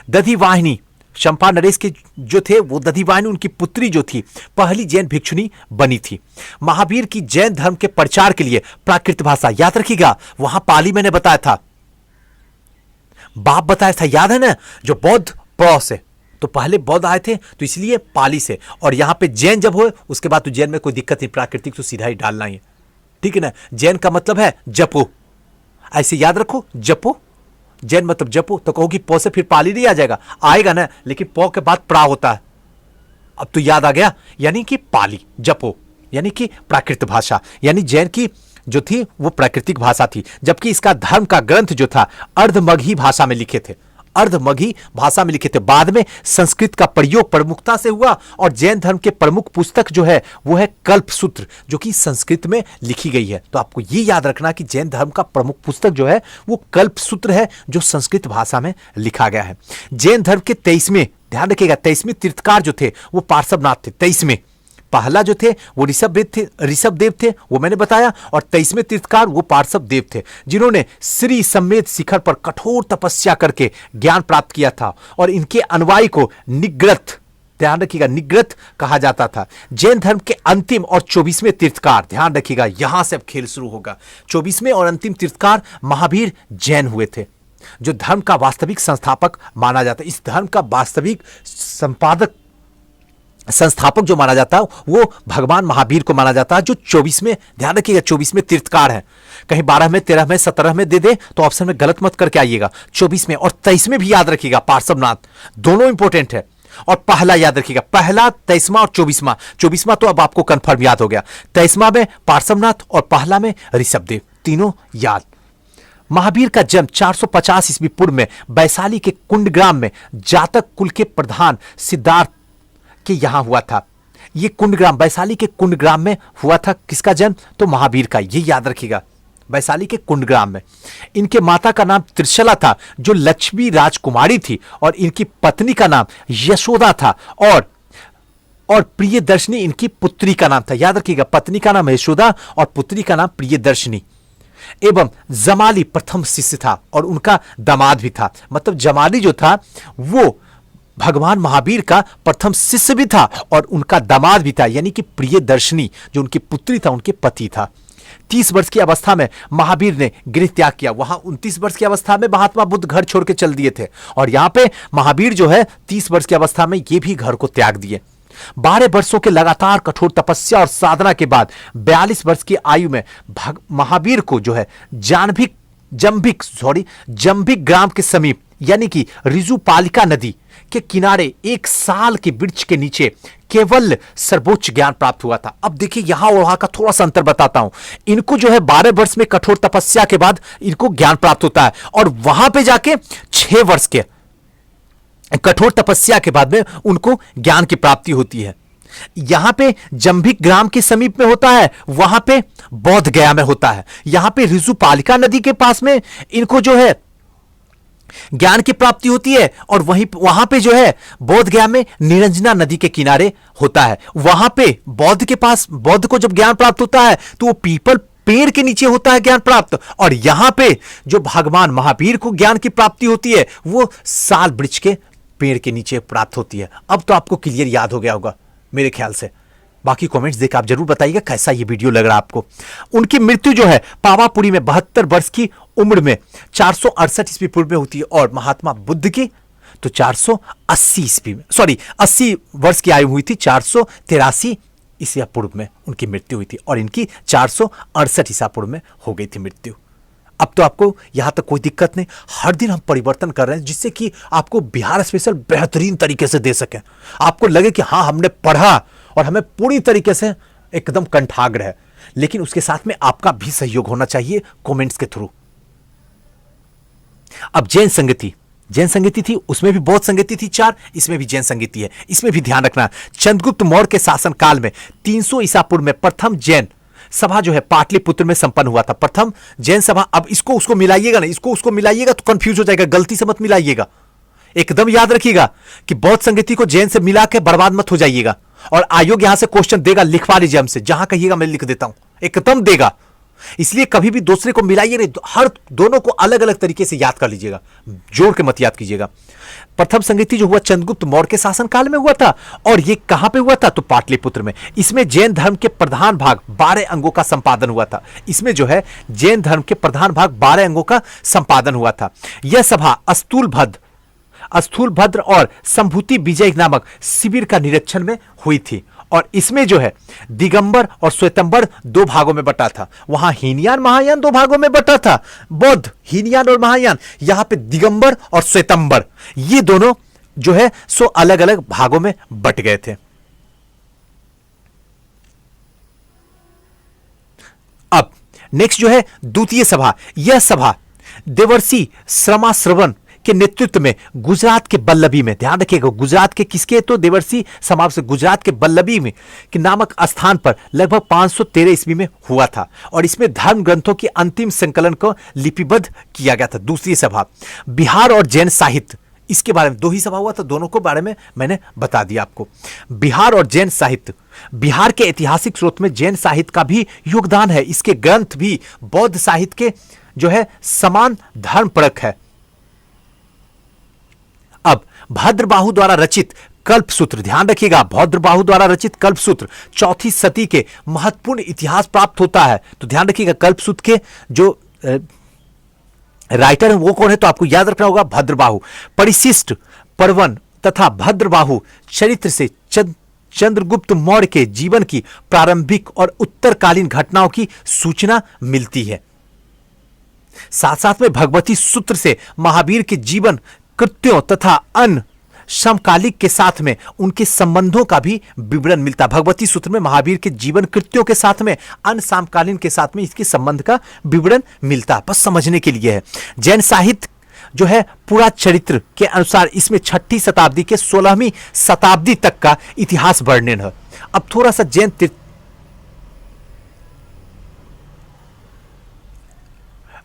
दधिवाहिनी, चंपा नरेश के जो थे वो दधिवाहिनी उनकी पुत्री जो थी पहली जैन भिक्षुणी बनी थी। महावीर की जैन धर्म के प्रचार के लिए प्राकृत भाषा, याद रखिएगा वहां पाली मैंने बताया था, बाप बताया था, याद है ना? जो बौद्ध प से, तो पहले बौद्ध आए थे तो इसलिए पाली से, और यहां पे जैन जब हुए उसके बाद तो जैन में कोई दिक्कत नहीं, प्राकृतिक तो सीधा ही डालना ही है, ठीक है ना? जैन का मतलब है जपो, ऐसे याद रखो, जपो। जैन मतलब जपो, तो कहोगी पौ से फिर पाली नहीं आ जाएगा? आएगा ना, लेकिन पौ के बाद प्रा होता है। अब तो याद आ गया, यानी कि पाली, जपो यानी कि प्राकृत भाषा, यानी जैन की जो थी वो प्राकृतिक भाषा थी। जबकि इसका धर्म का ग्रंथ जो था अर्धमगही भाषा में लिखे थे, अर्धमगही भाषा में लिखे थे। बाद में संस्कृत का प्रयोग प्रमुखता से हुआ और जैन धर्म के प्रमुख पुस्तक जो है वो है कल्पसूत्र, जो कि संस्कृत में लिखी गई है। तो आपको ये याद रखना कि जैन धर्म का प्रमुख पुस्तक जो है वो कल्पसूत्र है, जो संस्कृत भाषा में लिखा गया है। जैन धर्म के 23वें, ध्यान रखिएगा, 23वें तीर्थकार जो थे वो पार्श्वनाथ थे। 23वें, पहला जो थे वो ऋषभ देव थे, वो मैंने बताया, और 23वें तीर्थकार वो पार्श्व देव थे, जिन्होंने श्री सम्मेद शिखर पर कठोर तपस्या करके ज्ञान प्राप्त किया था और इनके अनुयायी को निग्रथ, ध्यान रखिएगा, निग्रथ कहा जाता था। जैन धर्म के अंतिम और 24वें तीर्थकार, ध्यान रखिएगा, यहां से अब खेल शुरू होगा। 24वें और अंतिम तीर्थकार महावीर जैन हुए थे, जो धर्म का वास्तविक संस्थापक माना जाता है। इस धर्म का वास्तविक संस्थापक जो माना जाता है वो भगवान महावीर को माना जाता है, जो 24वें, ध्यान रखिएगा, 24वें तीर्थकार है। कहीं 12वें, 13वें, 17वें दे दे तो ऑप्शन में गलत मत करके आइएगा। 24वें और 23वें भी याद रखिएगा, पार्श्वनाथ, दोनों इंपॉर्टेंट है। और पहला याद रखिएगा, पहला, 23वां और 24वां। 24वां तो अब आपको कंफर्म याद हो गया, 23वां में पार्श्वनाथ और पहला में ऋषभदेव, तीनों याद। महावीर का जन्म 450 ईस्वी पूर्व में वैशाली के कुंडग्राम में जातक कुल के प्रधान सिद्धार्थ के यहां हुआ था। ये कुंडग्राम, वैशाली के कुंडग्राम में हुआ था किसका जन्म? तो महावीर का, ये याद रखिएगा, वैशाली के कुंडग्राम में। इनके माता का नाम त्रिशला था, जो लक्ष्मी राजकुमारी थी, और इनकी पत्नी का नाम यशोदा था, और प्रियदर्शनी इनकी पुत्री का नाम था। याद रखिएगा, पत्नी का नाम यशोदा और पुत्री का नाम प्रियदर्शनी। एवं जमाली प्रथम शिष्य था और उनका दामाद भी था। मतलब जमाली जो था वो भगवान महावीर का प्रथम शिष्य भी था और उनका दामाद भी था, यानी कि प्रियदर्शनी जो उनकी पुत्री था उनके पति था। 30 वर्ष की अवस्था में महावीर ने गृह त्याग किया। वहां 29 वर्ष की अवस्था में महात्मा बुद्ध घर छोड़ के चल दिए थे और यहां पे महावीर जो है 30 वर्ष की अवस्था में ये भी घर को त्याग दिए। 12 वर्षों के लगातार कठोर तपस्या और साधना के बाद 42 वर्ष की आयु में महावीर को जो है जंभिक ग्राम के समीप यानी कि रिजुपालिका नदी के किनारे 1 साल के वृक्ष के नीचे केवल सर्वोच्च ज्ञान प्राप्त हुआ था। अब देखिए यहां और वहां का थोड़ा सा अंतर बताता हूं। इनको जो है 12 वर्ष में कठोर तपस्या के बाद इनको ज्ञान प्राप्त होता है और वहां पे जाके 6 वर्ष के कठोर तपस्या के बाद में उनको ज्ञान की प्राप्ति होती है। यहां पे जंभिक ग्राम के समीप में होता है, वहां पे बौद्ध गया में होता है। यहां पे रिजुपालिका नदी के पास में इनको जो है ज्ञान की प्राप्ति होती है और वहां पे जो है बौद्ध गया में निरंजना नदी के किनारे होता है। वहां पे बौद्ध को जब ज्ञान प्राप्त होता है तो वो पीपल पेड़ के नीचे होता है ज्ञान प्राप्त, और यहां पे जो भगवान महावीर को ज्ञान की प्राप्ति होती है वो साल वृक्ष के पेड़ के नीचे प्राप्त होती है। अब तो आपको क्लियर याद हो गया होगा मेरे ख्याल से। बाकी कमेंट्स देख आप जरूर बताइएगा कैसा ये वीडियो लग रहा आपको। उनकी मृत्यु जो है पावापुरी में 72 वर्ष की उम्र में 468 ईस्वी पूर्व में होती है और महात्मा बुद्ध की तो 480 ईस्वी में 80 वर्ष की आयु हुई थी, 483 ईसा पूर्व में उनकी मृत्यु हुई थी और इनकी 468 ईसा पूर्व में हो गई थी मृत्यु। अब तो आपको यहां तक कोई दिक्कत नहीं, हर दिन हम परिवर्तन कर रहे हैं जिससे कि आपको बिहार स्पेशल बेहतरीन तरीके से दे सके। आपको लगे कि हाँ हमने पढ़ा और हमें पूरी तरीके से एकदम कंठाग्र है, लेकिन उसके साथ में आपका भी सहयोग होना चाहिए कमेंट्स के थ्रू। अब जैन संगति थी, उसमें भी बौद्ध संगति थी 4, इसमें भी जैन संगति है। इसमें भी ध्यान रखना चंद्रगुप्त मौर्य के शासनकाल में 300 ईसा पूर्व में प्रथम जैन सभा जो है पाटलिपुत्र में संपन्न हुआ था। प्रथम जैन सभा, अब इसको उसको मिलाइएगा ना, इसको उसको मिलाइएगा तो कंफ्यूज हो जाएगा, गलती से मत मिलाइएगा। एकदम याद रखिएगा कि बौद्ध संगति को जैन से मिला के बर्बाद मत हो जाइएगा। और आयोग यहां से क्वेश्चन देगा, लिखवा लीजिए हमसे, जहां कहिएगा मैं लिख देता हूं, एकदम देगा। इसलिए कभी भी दूसरे को मिलाइए नहीं, हर दोनों को अलग अलग तरीके से याद कर लीजिएगा, जोड़ के मत याद कीजिएगा। प्रथम संगति जो हुआ चंद्रगुप्त मौर्य के शासनकाल में हुआ था और यह कहां पे हुआ था तो पाटलिपुत्र में। इसमें जैन धर्म के प्रधान भाग 12 अंगों का संपादन हुआ था। इसमें जो है जैन धर्म के प्रधान भाग 12 अंगों का संपादन हुआ था। यह सभा स्थूलभद्र और संभूति विजय नामक शिविर का निरीक्षण में हुई थी और इसमें जो है दिगंबर और श्वेतंबर 2 भागों में बटा था। वहां हीनयान महायान 2 भागों में बटा था, बौद्ध हीनयान और महायान। यहां पे दिगंबर और श्वेतंबर ये दोनों जो है सो अलग अलग भागों में बट गए थे। अब नेक्स्ट जो है द्वितीय सभा। यह सभा देवर्षि श्रमाश्रवण के नेतृत्व में गुजरात के बल्लभी में, ध्यान रखिएगा गुजरात के किसके तो देवर्षि समाज से गुजरात के बल्लभी में के नामक स्थान पर लगभग 513 ईस्वी में हुआ था और इसमें धर्म ग्रंथों के अंतिम संकलन को लिपिबद्ध किया गया था। दूसरी सभा बिहार और जैन साहित्य, इसके बारे में 2 ही सभा हुआ था, दोनों को बारे में मैंने बता दिया आपको। बिहार और जैन साहित्य, बिहार के ऐतिहासिक स्रोत में जैन साहित्य का भी योगदान है। इसके ग्रंथ भी बौद्ध साहित्य के जो है समान धर्म परक है। अब भद्रबाहु द्वारा रचित कल्पसूत्र, ध्यान रखिएगा भद्रबाहु द्वारा रचित कल्पसूत्र 4वीं सदी के महत्वपूर्ण इतिहास प्राप्त होता है। तो ध्यान रखिएगा कल्पसूत्र के जो राइटर है वो कौन है तो आपको याद रखना होगा भद्रबाहु। परिशिष्ट पर्वन तथा भद्रबाहु चरित्र से चंद्रगुप्त मौर्य के जीवन की प्रारंभिक और उत्तरकालीन घटनाओं की सूचना मिलती है। साथ साथ में भगवती सूत्र से महावीर के जीवन कृत्यों तथा अन्य समकालिक के साथ में उनके संबंधों का भी विवरण मिलता है। भगवती सूत्र में महावीर के जीवन कृत्यों के साथ में अन्य समकालीन के साथ में इसके संबंध का विवरण मिलता है, बस समझने के लिए है। जैन साहित्य जो है पूरा चरित्र के अनुसार इसमें 6वीं शताब्दी के 16वीं शताब्दी तक का इतिहास वर्णन है। अब थोड़ा सा जैन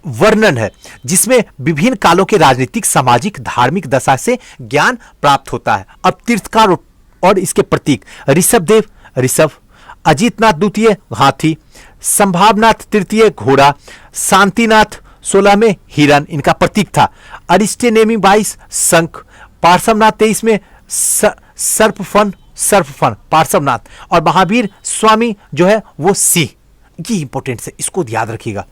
वर्णन है जिसमें विभिन्न कालों के राजनीतिक सामाजिक धार्मिक दशा से ज्ञान प्राप्त होता है। अब तीर्थकार और इसके प्रतीक ऋषभदेव ऋषभ, अजीतनाथ द्वितीय हाथी, संभावनाथ तृतीय घोड़ा, शांतिनाथ 16 में हिरन इनका प्रतीक था, अरिस्टेनेमी 22 शंख, पार्श्वनाथ 23 में सर्पफन पार्श्वनाथ, और महावीर स्वामी जो है वो सिंह। ये इंपॉर्टेंट है, इसको याद रखिएगा,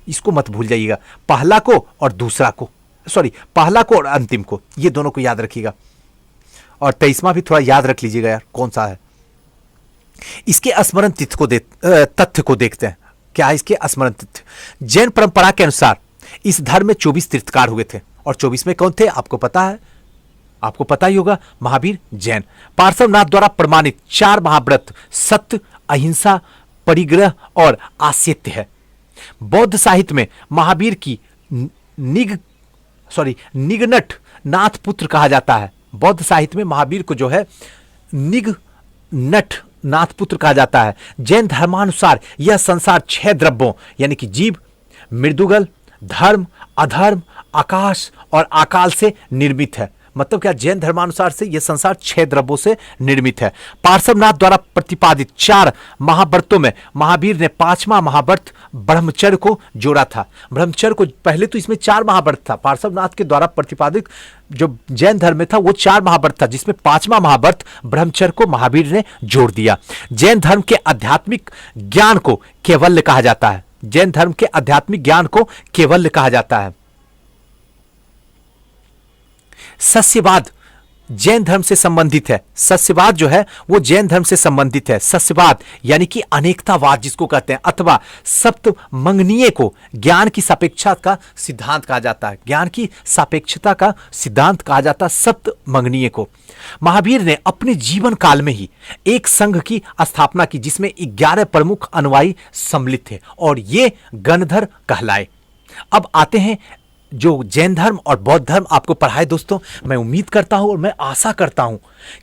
इसको मत भूल जाइएगा, पहला को और दूसरा को, सॉरी पहला को और अंतिम को, ये दोनों को याद रखिएगा। और 23वां भी थोड़ा याद रख लीजिएगा यार, कौन सा है। इसके स्मरण तथ्य को देखते हैं। क्या है इसके स्मरण तथ्य? जैन परंपरा के अनुसार इस धर्म में 24 तीर्थकार हुए थे, और 24 में कौन थे आपको पता है, आपको पता ही होगा, महावीर जैन। पार्श्वनाथ द्वारा प्रमाणित 4 महाव्रत सत्य, अहिंसा, परिग्रह और आस्यत्य है। बौद्ध साहित्य में महावीर की निगनट नाथ पुत्र कहा जाता है। बौद्ध साहित्य में महावीर को जो है निगनट नाथ पुत्र कहा जाता है। जैन धर्मानुसार यह संसार 6 द्रव्यों यानी कि जीव, मृदुगल, धर्म, अधर्म, आकाश और अकाल से निर्मित है। मतलब क्या, जैन धर्मानुसार से यह संसार 6 द्रव्यों से निर्मित है। पार्श्वनाथ द्वारा प्रतिपादित 4 महाव्रतों में महावीर ने 5वां महाव्रत ब्रह्मचर्य को जोड़ा था। ब्रह्मचर्य को, पहले तो इसमें 4 महाव्रत था, पार्श्वनाथ के द्वारा प्रतिपादित जो जैन धर्म में था वो 4 महाव्रत था, जिसमें 5वां महाव्रत ब्रह्मचर्य को महावीर ने जोड़ दिया। जैन धर्म के आध्यात्मिक ज्ञान को कैवल्य कहा जाता है। जैन धर्म के आध्यात्मिक ज्ञान को कैवल्य कहा जाता है। सस्यवाद जैन धर्म से संबंधित है। सस्यवाद जो है वो जैन धर्म से संबंधित है। सस्यवाद यानी कि अनेकतावाद जिसको कहते हैं, अथवा सप्तमंगनीय को ज्ञान की सापेक्षता का सिद्धांत कहा जाता है। ज्ञान की सापेक्षता का सिद्धांत कहा जाता है सप्तमंगनीय को। महावीर ने अपने जीवन काल में ही एक संघ की स्थापना की जिसमें 11 प्रमुख अनुयायी सम्मिलित थे और ये गणधर कहलाए। अब आते हैं जो जैन धर्म और बौद्ध धर्म आपको पढ़ाए। दोस्तों मैं उम्मीद करता हूं और मैं आशा करता हूं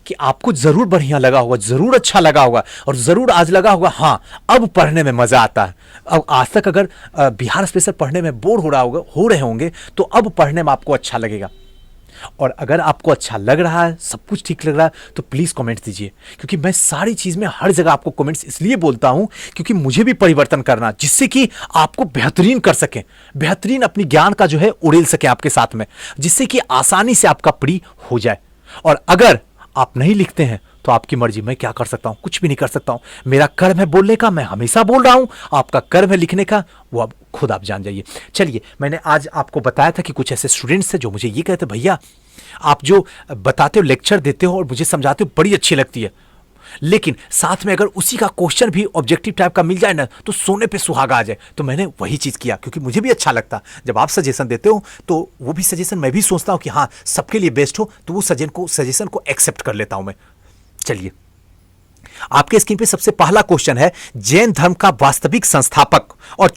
कि आपको जरूर बढ़िया लगा होगा, जरूर अच्छा लगा होगा, और जरूर आज लगा होगा हाँ अब पढ़ने में मजा आता है। अब आज तक अगर बिहार स्पेशल पढ़ने में बोर हो रहे होंगे तो अब पढ़ने में आपको अच्छा लगेगा। और अगर आपको अच्छा लग रहा है, सब कुछ ठीक लग रहा है, तो प्लीज कमेंट दीजिए, क्योंकि मैं सारी चीज में हर जगह आपको कमेंट्स इसलिए बोलता हूं क्योंकि मुझे भी परिवर्तन करना, जिससे कि आपको बेहतरीन कर सके, बेहतरीन अपनी ज्ञान का जो है उड़ेल सके आपके साथ में, जिससे कि आसानी से आपका प्री हो जाए। और अगर आप नहीं लिखते हैं तो आपकी मर्जी, मैं क्या कर सकता हूं, कुछ भी नहीं कर सकता हूं। मेरा कर्म है बोलने का, मैं हमेशा बोल रहा हूं, आपका कर्म है लिखने का, वो अब खुद आप जान जाइए। चलिए, मैंने आज आपको बताया था कि कुछ ऐसे स्टूडेंट्स थे जो मुझे ये कहते, भैया आप जो बताते हो, लेक्चर देते हो और मुझे समझाते हो, बड़ी अच्छी लगती है, लेकिन साथ में अगर उसी का क्वेश्चन भी ऑब्जेक्टिव टाइप का मिल जाए ना तो सोने पे सुहागा आ जाए। तो मैंने वही चीज किया, क्योंकि मुझे भी अच्छा लगता जब आप सजेशन देते हो, तो वो भी सजेशन मैं भी सोचता हूं कि हाँ सबके लिए बेस्ट हो, तो वो सजेशन को एक्सेप्ट कर लेता हूं मैं। चलिए, आपके स्क्रीन पे सबसे पहला क्वेश्चन है, जैन धर्म का वास्तविक संस्थापक और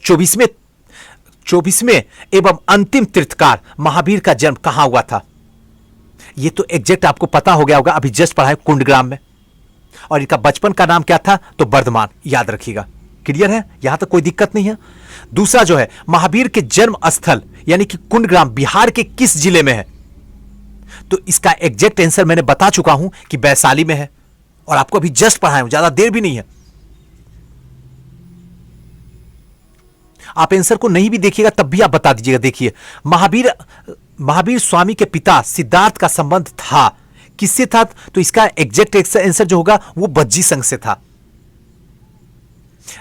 24वें एवं अंतिम तीर्थकार महावीर का जन्म कहां हुआ था? ये तो एग्जैक्ट आपको पता हो गया होगा, अभी जस्ट पढ़ा है कुंडग्राम में। और इनका बचपन का नाम क्या था? तो वर्धमान, याद रखिएगा। क्लियर है, यहां तक कोई दिक्कत नहीं है। दूसरा जो है, महावीर के जन्म स्थल यानी कि कुंडग्राम बिहार के किस जिले में है? तो इसका एग्जैक्ट आंसर मैंने बता चुका हूं कि वैशाली में है, और आपको अभी जस्ट पढ़ाया हूं, ज्यादा देर भी नहीं है। आप आंसर को नहीं भी देखिएगा तब भी आप बता दीजिएगा। देखिए, महावीर स्वामी के पिता सिद्धार्थ का संबंध था, किससे था? तो इसका एग्जैक्ट आंसर जो होगा वो बज्जी संघ से था।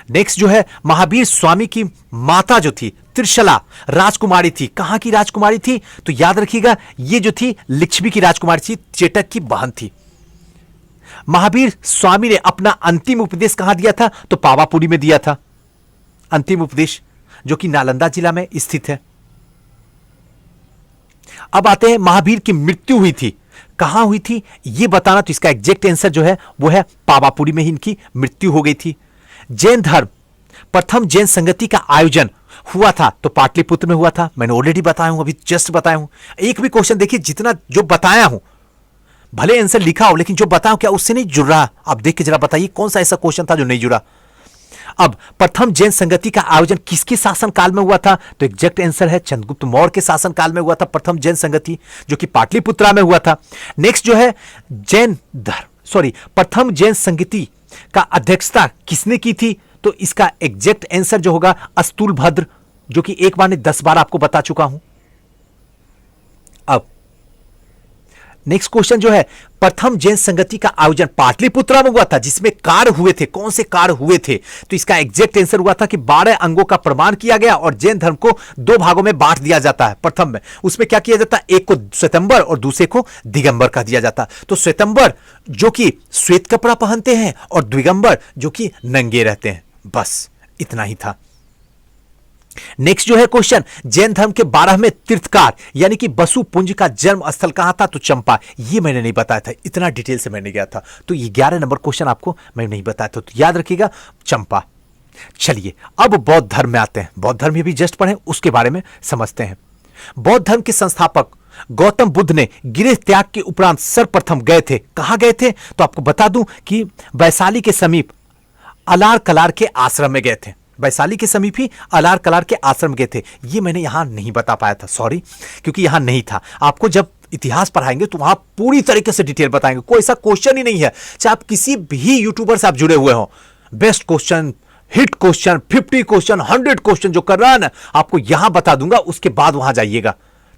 नेक्स्ट जो है, महावीर स्वामी की माता जो थी त्रिशला राजकुमारी थी। कहां की राजकुमारी थी? तो याद रखिएगा, ये जो थी लिच्छवी की राजकुमारी थी, चेटक की बहन थी। महावीर स्वामी ने अपना अंतिम उपदेश कहां दिया था? तो पावापुरी में दिया था अंतिम उपदेश, जो कि नालंदा जिला में स्थित है। अब आते हैं, महावीर की मृत्यु हुई थी, कहां हुई थी यह बताना। तो इसका एग्जैक्ट आंसर जो है वो है पावापुरी में ही इनकी मृत्यु हो गई थी। जैन धर्म प्रथम जैन संगति का आयोजन हुआ था तो पाटलिपुत्र में हुआ था, मैंने ऑलरेडी बताया हूं, अभी जस्ट बताया हूं। एक भी क्वेश्चन देखिए, जितना जो बताया हूं, भले आंसर लिखा हो लेकिन जो बताऊं क्या उससे नहीं जुड़ रहा? आप देख के जरा बताइए कौन सा ऐसा क्वेश्चन था जो नहीं जुड़ा। अब प्रथम जैन संगति का आयोजन किसके शासन काल में हुआ था? तो एग्जैक्ट आंसर है चंद्रगुप्त मौर्य के शासन काल में हुआ था प्रथम जैन संगति, जो कि पाटलिपुत्रा में हुआ था। नेक्स्ट जो है, प्रथम जैन संगति का अध्यक्षता किसने की थी? तो इसका एग्जैक्ट आंसर जो होगा अस्तूल भद्र, जो कि एक बार ने 10 बार आपको बता चुका हूं। अब नेक्स्ट क्वेश्चन जो है, प्रथम जैन संगति का आयोजन पाटलिपुत्रा में हुआ था, जिसमें कार्य हुए थे, कौन से कार्य हुए थे? तो इसका एग्जैक्ट आंसर हुआ था कि 12 अंगों का प्रमाण किया गया और जैन धर्म को 2 भागों में बांट दिया जाता है। प्रथम में उसमें क्या किया जाता है, एक को श्वेतंबर और दूसरे को दिगंबर कह दिया जाता है। तो श्वेतंबर जो कि श्वेत कपड़ा पहनते हैं और दिगंबर जो कि नंगे रहते हैं। बस इतना ही था। नेक्स्ट जो है क्वेश्चन, जैन धर्म के 12वें तीर्थकार यानी कि बसु पुंज का जन्म स्थल कहां था? तो चंपा। ये मैंने नहीं बताया था, इतना डिटेल से मैंने गया था, तो ये 11 नंबर क्वेश्चन आपको मैं नहीं बताया था, तो याद रखिएगा चंपा। चलिए अब बौद्ध धर्म में आते हैं। बौद्ध धर्म भी जस्ट पढ़े, उसके बारे में समझते हैं। बौद्ध धर्म के संस्थापक गौतम बुद्ध ने गृह त्याग के उपरांत सर्वप्रथम गए थे, कहां गए थे? तो आपको बता दूं कि वैशाली के समीप अलार कलार के आश्रम में गए थे। वैशाली के समीप ही अलार कलार के आश्रम गए थे। ये मैंने यहां नहीं बता पाया था, सॉरी, क्योंकि यहां नहीं था। आपको जब इतिहास पढ़ाएंगे तो वहां पूरी तरीके से डिटेल बताएंगे, कोई ऐसा क्वेश्चन ही नहीं है, चाहे आप किसी भी यूट्यूबर से आप जुड़े हुए हो, best question, hit question, 50 question, 100 question जो कर रहा है ना, आपको यहां बता दूंगा, उसके बाद वहां जाइएगा,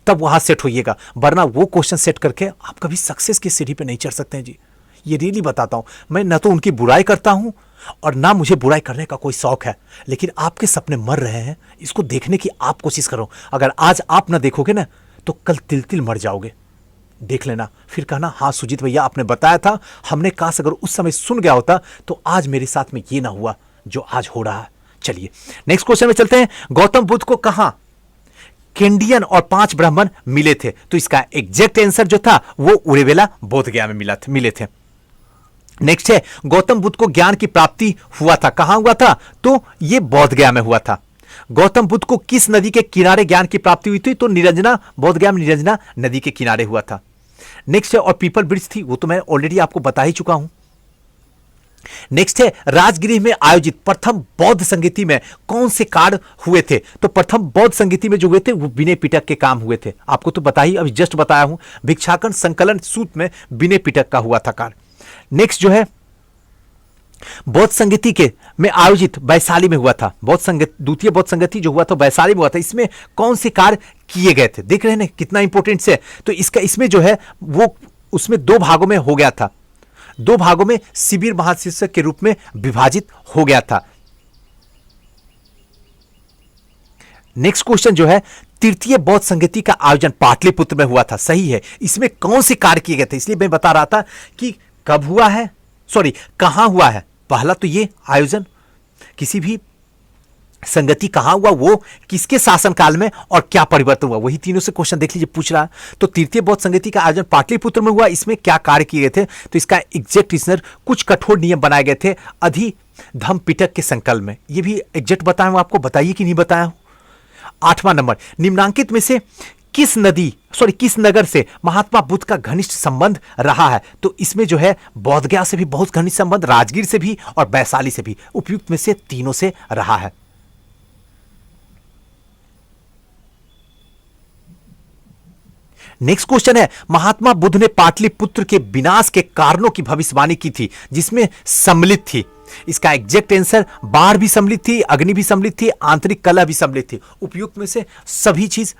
तब वहां सेट होइएगा, वरना वो क्वेश्चन सेट करके आप कभी सक्सेस की सीढ़ी पे नहीं चढ़ सकते हैं जी। ये रियली बताता हूं, मैं ना तो उनकी बुराई करता हूं और ना मुझे बुराई करने का कोई शौक है, लेकिन आपके सपने मर रहे हैं, इसको देखने की आप कोशिश करो। अगर आज आप ना देखोगे ना तो कल तिल तिल मर जाओगे। देख लेना, फिर कहना हाँ सुजीत भैया आपने बताया था, हमने काश अगर उस समय सुन गया होता तो आज मेरे साथ में ये ना हुआ जो आज हो रहा है। चलिए नेक्स्ट क्वेश्चन में चलते हैं। गौतम बुद्ध को कहां केंडियन और 5 ब्राह्मण मिले थे? तो इसका एग्जैक्ट आंसर जो था वो उरेवेला बोध गया में मिले थे। नेक्स्ट है, गौतम बुद्ध को ज्ञान की प्राप्ति हुआ था, कहां हुआ था? तो ये बोध गया में हुआ था। गौतम बुद्ध को किस नदी के किनारे ज्ञान की प्राप्ति हुई थी? तो निरंजना, बोध गया में निरंजना नदी के किनारे हुआ था। नेक्स्ट है, और पीपल ब्रिज थी, वो तो मैं ऑलरेडी आपको बता ही चुका हूं। नेक्स्ट है, राजगृह में आयोजित प्रथम बौद्ध संगीति में कौन से कार्य हुए थे? तो प्रथम बौद्ध संगीति में जो हुए थे वो विनय पिटक के काम हुए थे। आपको तो बता ही, अभी जस्ट बताया हूं, भिक्षाटन संकलन सूत्र में विनय पिटक का हुआ था कार्य। नेक्स्ट जो है, बौद्ध संगीति के में आयोजित वैशाली में हुआ था। बौद्ध संगीत, द्वितीय बौद्ध संगीति जो हुआ था वैशाली में हुआ था। इसमें कौन से कार्य किए गए थे? देख रहे हैं कितना इंपॉर्टेंट है। तो इसमें जो है वो उसमें 2 भागों में हो गया था, 2 भागों में शिविर महाशिष्यक के रूप में विभाजित हो गया था। नेक्स्ट क्वेश्चन जो है, तृतीय बौद्ध संगीति का आयोजन पाटलिपुत्र में हुआ था, सही है। इसमें कौन से कार्य किए गए थे? इसलिए मैं बता रहा था कि कब हुआ है, सॉरी कहां हुआ है। पहला तो ये आयोजन किसी भी संगति कहां हुआ, वो किसके शासनकाल में और क्या परिवर्तन हुआ, वही तीनों से क्वेश्चन देख लीजिए पूछ रहा है। तो तृतीय बौद्ध संगति का आयोजन पाटलिपुत्र में हुआ। इसमें क्या कार्य किए गए थे? तो इसका एग्जैक्ट आंसर, कुछ कठोर नियम बनाए गए थे अधिधम्म पिटक के संकल्प में। ये भी एग्जैक्ट बताया हूं आपको, बताइए कि नहीं बताया हूं। 8वां नंबर, निम्नांकित में से किस नगर से महात्मा बुद्ध का घनिष्ठ संबंध रहा है? तो इसमें जो है बोध गया से भी बहुत घनिष्ठ संबंध, राजगीर से भी और वैशाली से भी, उपयुक्त में से तीनों से रहा है। नेक्स्ट क्वेश्चन है, महात्मा बुद्ध ने पाटलिपुत्र के विनाश के कारणों की भविष्यवाणी की थी, जिसमें सम्मिलित थी। इसका एग्जैक्ट आंसर, बाढ़ भी सम्मिलित थी, अग्नि भी सम्मिलित थी, आंतरिक कलह भी सम्मिलित थी, उपयुक्त में से सभी चीज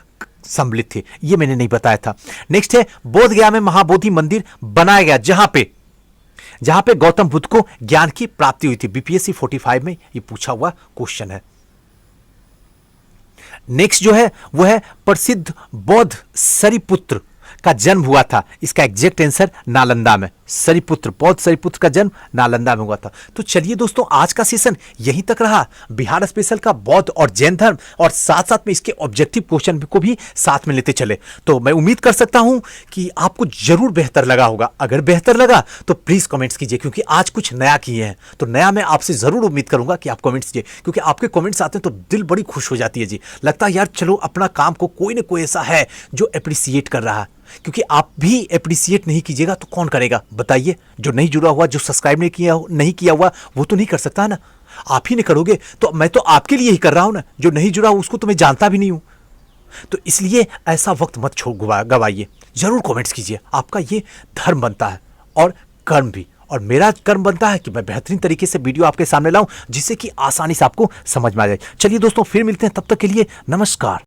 सम्मिलित थी। ये मैंने नहीं बताया था। नेक्स्ट है, बोध गया में महाबोधि मंदिर बनाया गया, जहां पे गौतम बुद्ध को ज्ञान की प्राप्ति हुई थी। बीपीएससी 45 में ये पूछा हुआ क्वेश्चन है। नेक्स्ट जो है वो है, प्रसिद्ध बौद्ध सरिपुत्र का जन्म हुआ था। इसका एग्जैक्ट आंसर नालंदा में, बौद्ध सरिपुत्र का जन्म नालंदा में हुआ था। तो चलिए दोस्तों, आज का सेशन यहीं तक रहा, बिहार स्पेशल का बौद्ध और जैन धर्म, और साथ साथ में इसके ऑब्जेक्टिव क्वेश्चन को भी साथ में लेते चले। तो मैं उम्मीद कर सकता हूं कि आपको जरूर बेहतर लगा होगा। अगर बेहतर लगा तो प्लीज कमेंट्स कीजिए, क्योंकि आज कुछ नया किए हैं, तो नया मैं आपसे जरूर उम्मीद करूंगा कि आप कमेंट्स कीजिए, क्योंकि आपके कमेंट्स आते हैं तो दिल बड़ी खुश हो जाती है जी। लगता है यार चलो अपना काम को कोई ना कोई ऐसा है जो अप्रिसिएट कर रहा है, क्योंकि आप भी अप्रिसिएट नहीं कीजिएगा तो कौन करेगा बताइए? जो नहीं जुड़ा हुआ, जो सब्सक्राइब नहीं किया हुआ, वो तो नहीं कर सकता है ना। आप ही नहीं करोगे तो मैं तो आपके लिए ही कर रहा हूं ना। जो नहीं जुड़ा उसको तो मैं जानता भी नहीं हूं। तो इसलिए ऐसा वक्त मत गवाइए, जरूर कमेंट्स कीजिए। आपका ये धर्म बनता है और कर्म भी, और मेरा कर्म बनता है कि मैं बेहतरीन तरीके से वीडियो आपके सामने लाऊं, जिससे कि आसानी से आपको समझ में आ जाए। चलिए दोस्तों, फिर मिलते हैं, तब तक के लिए नमस्कार।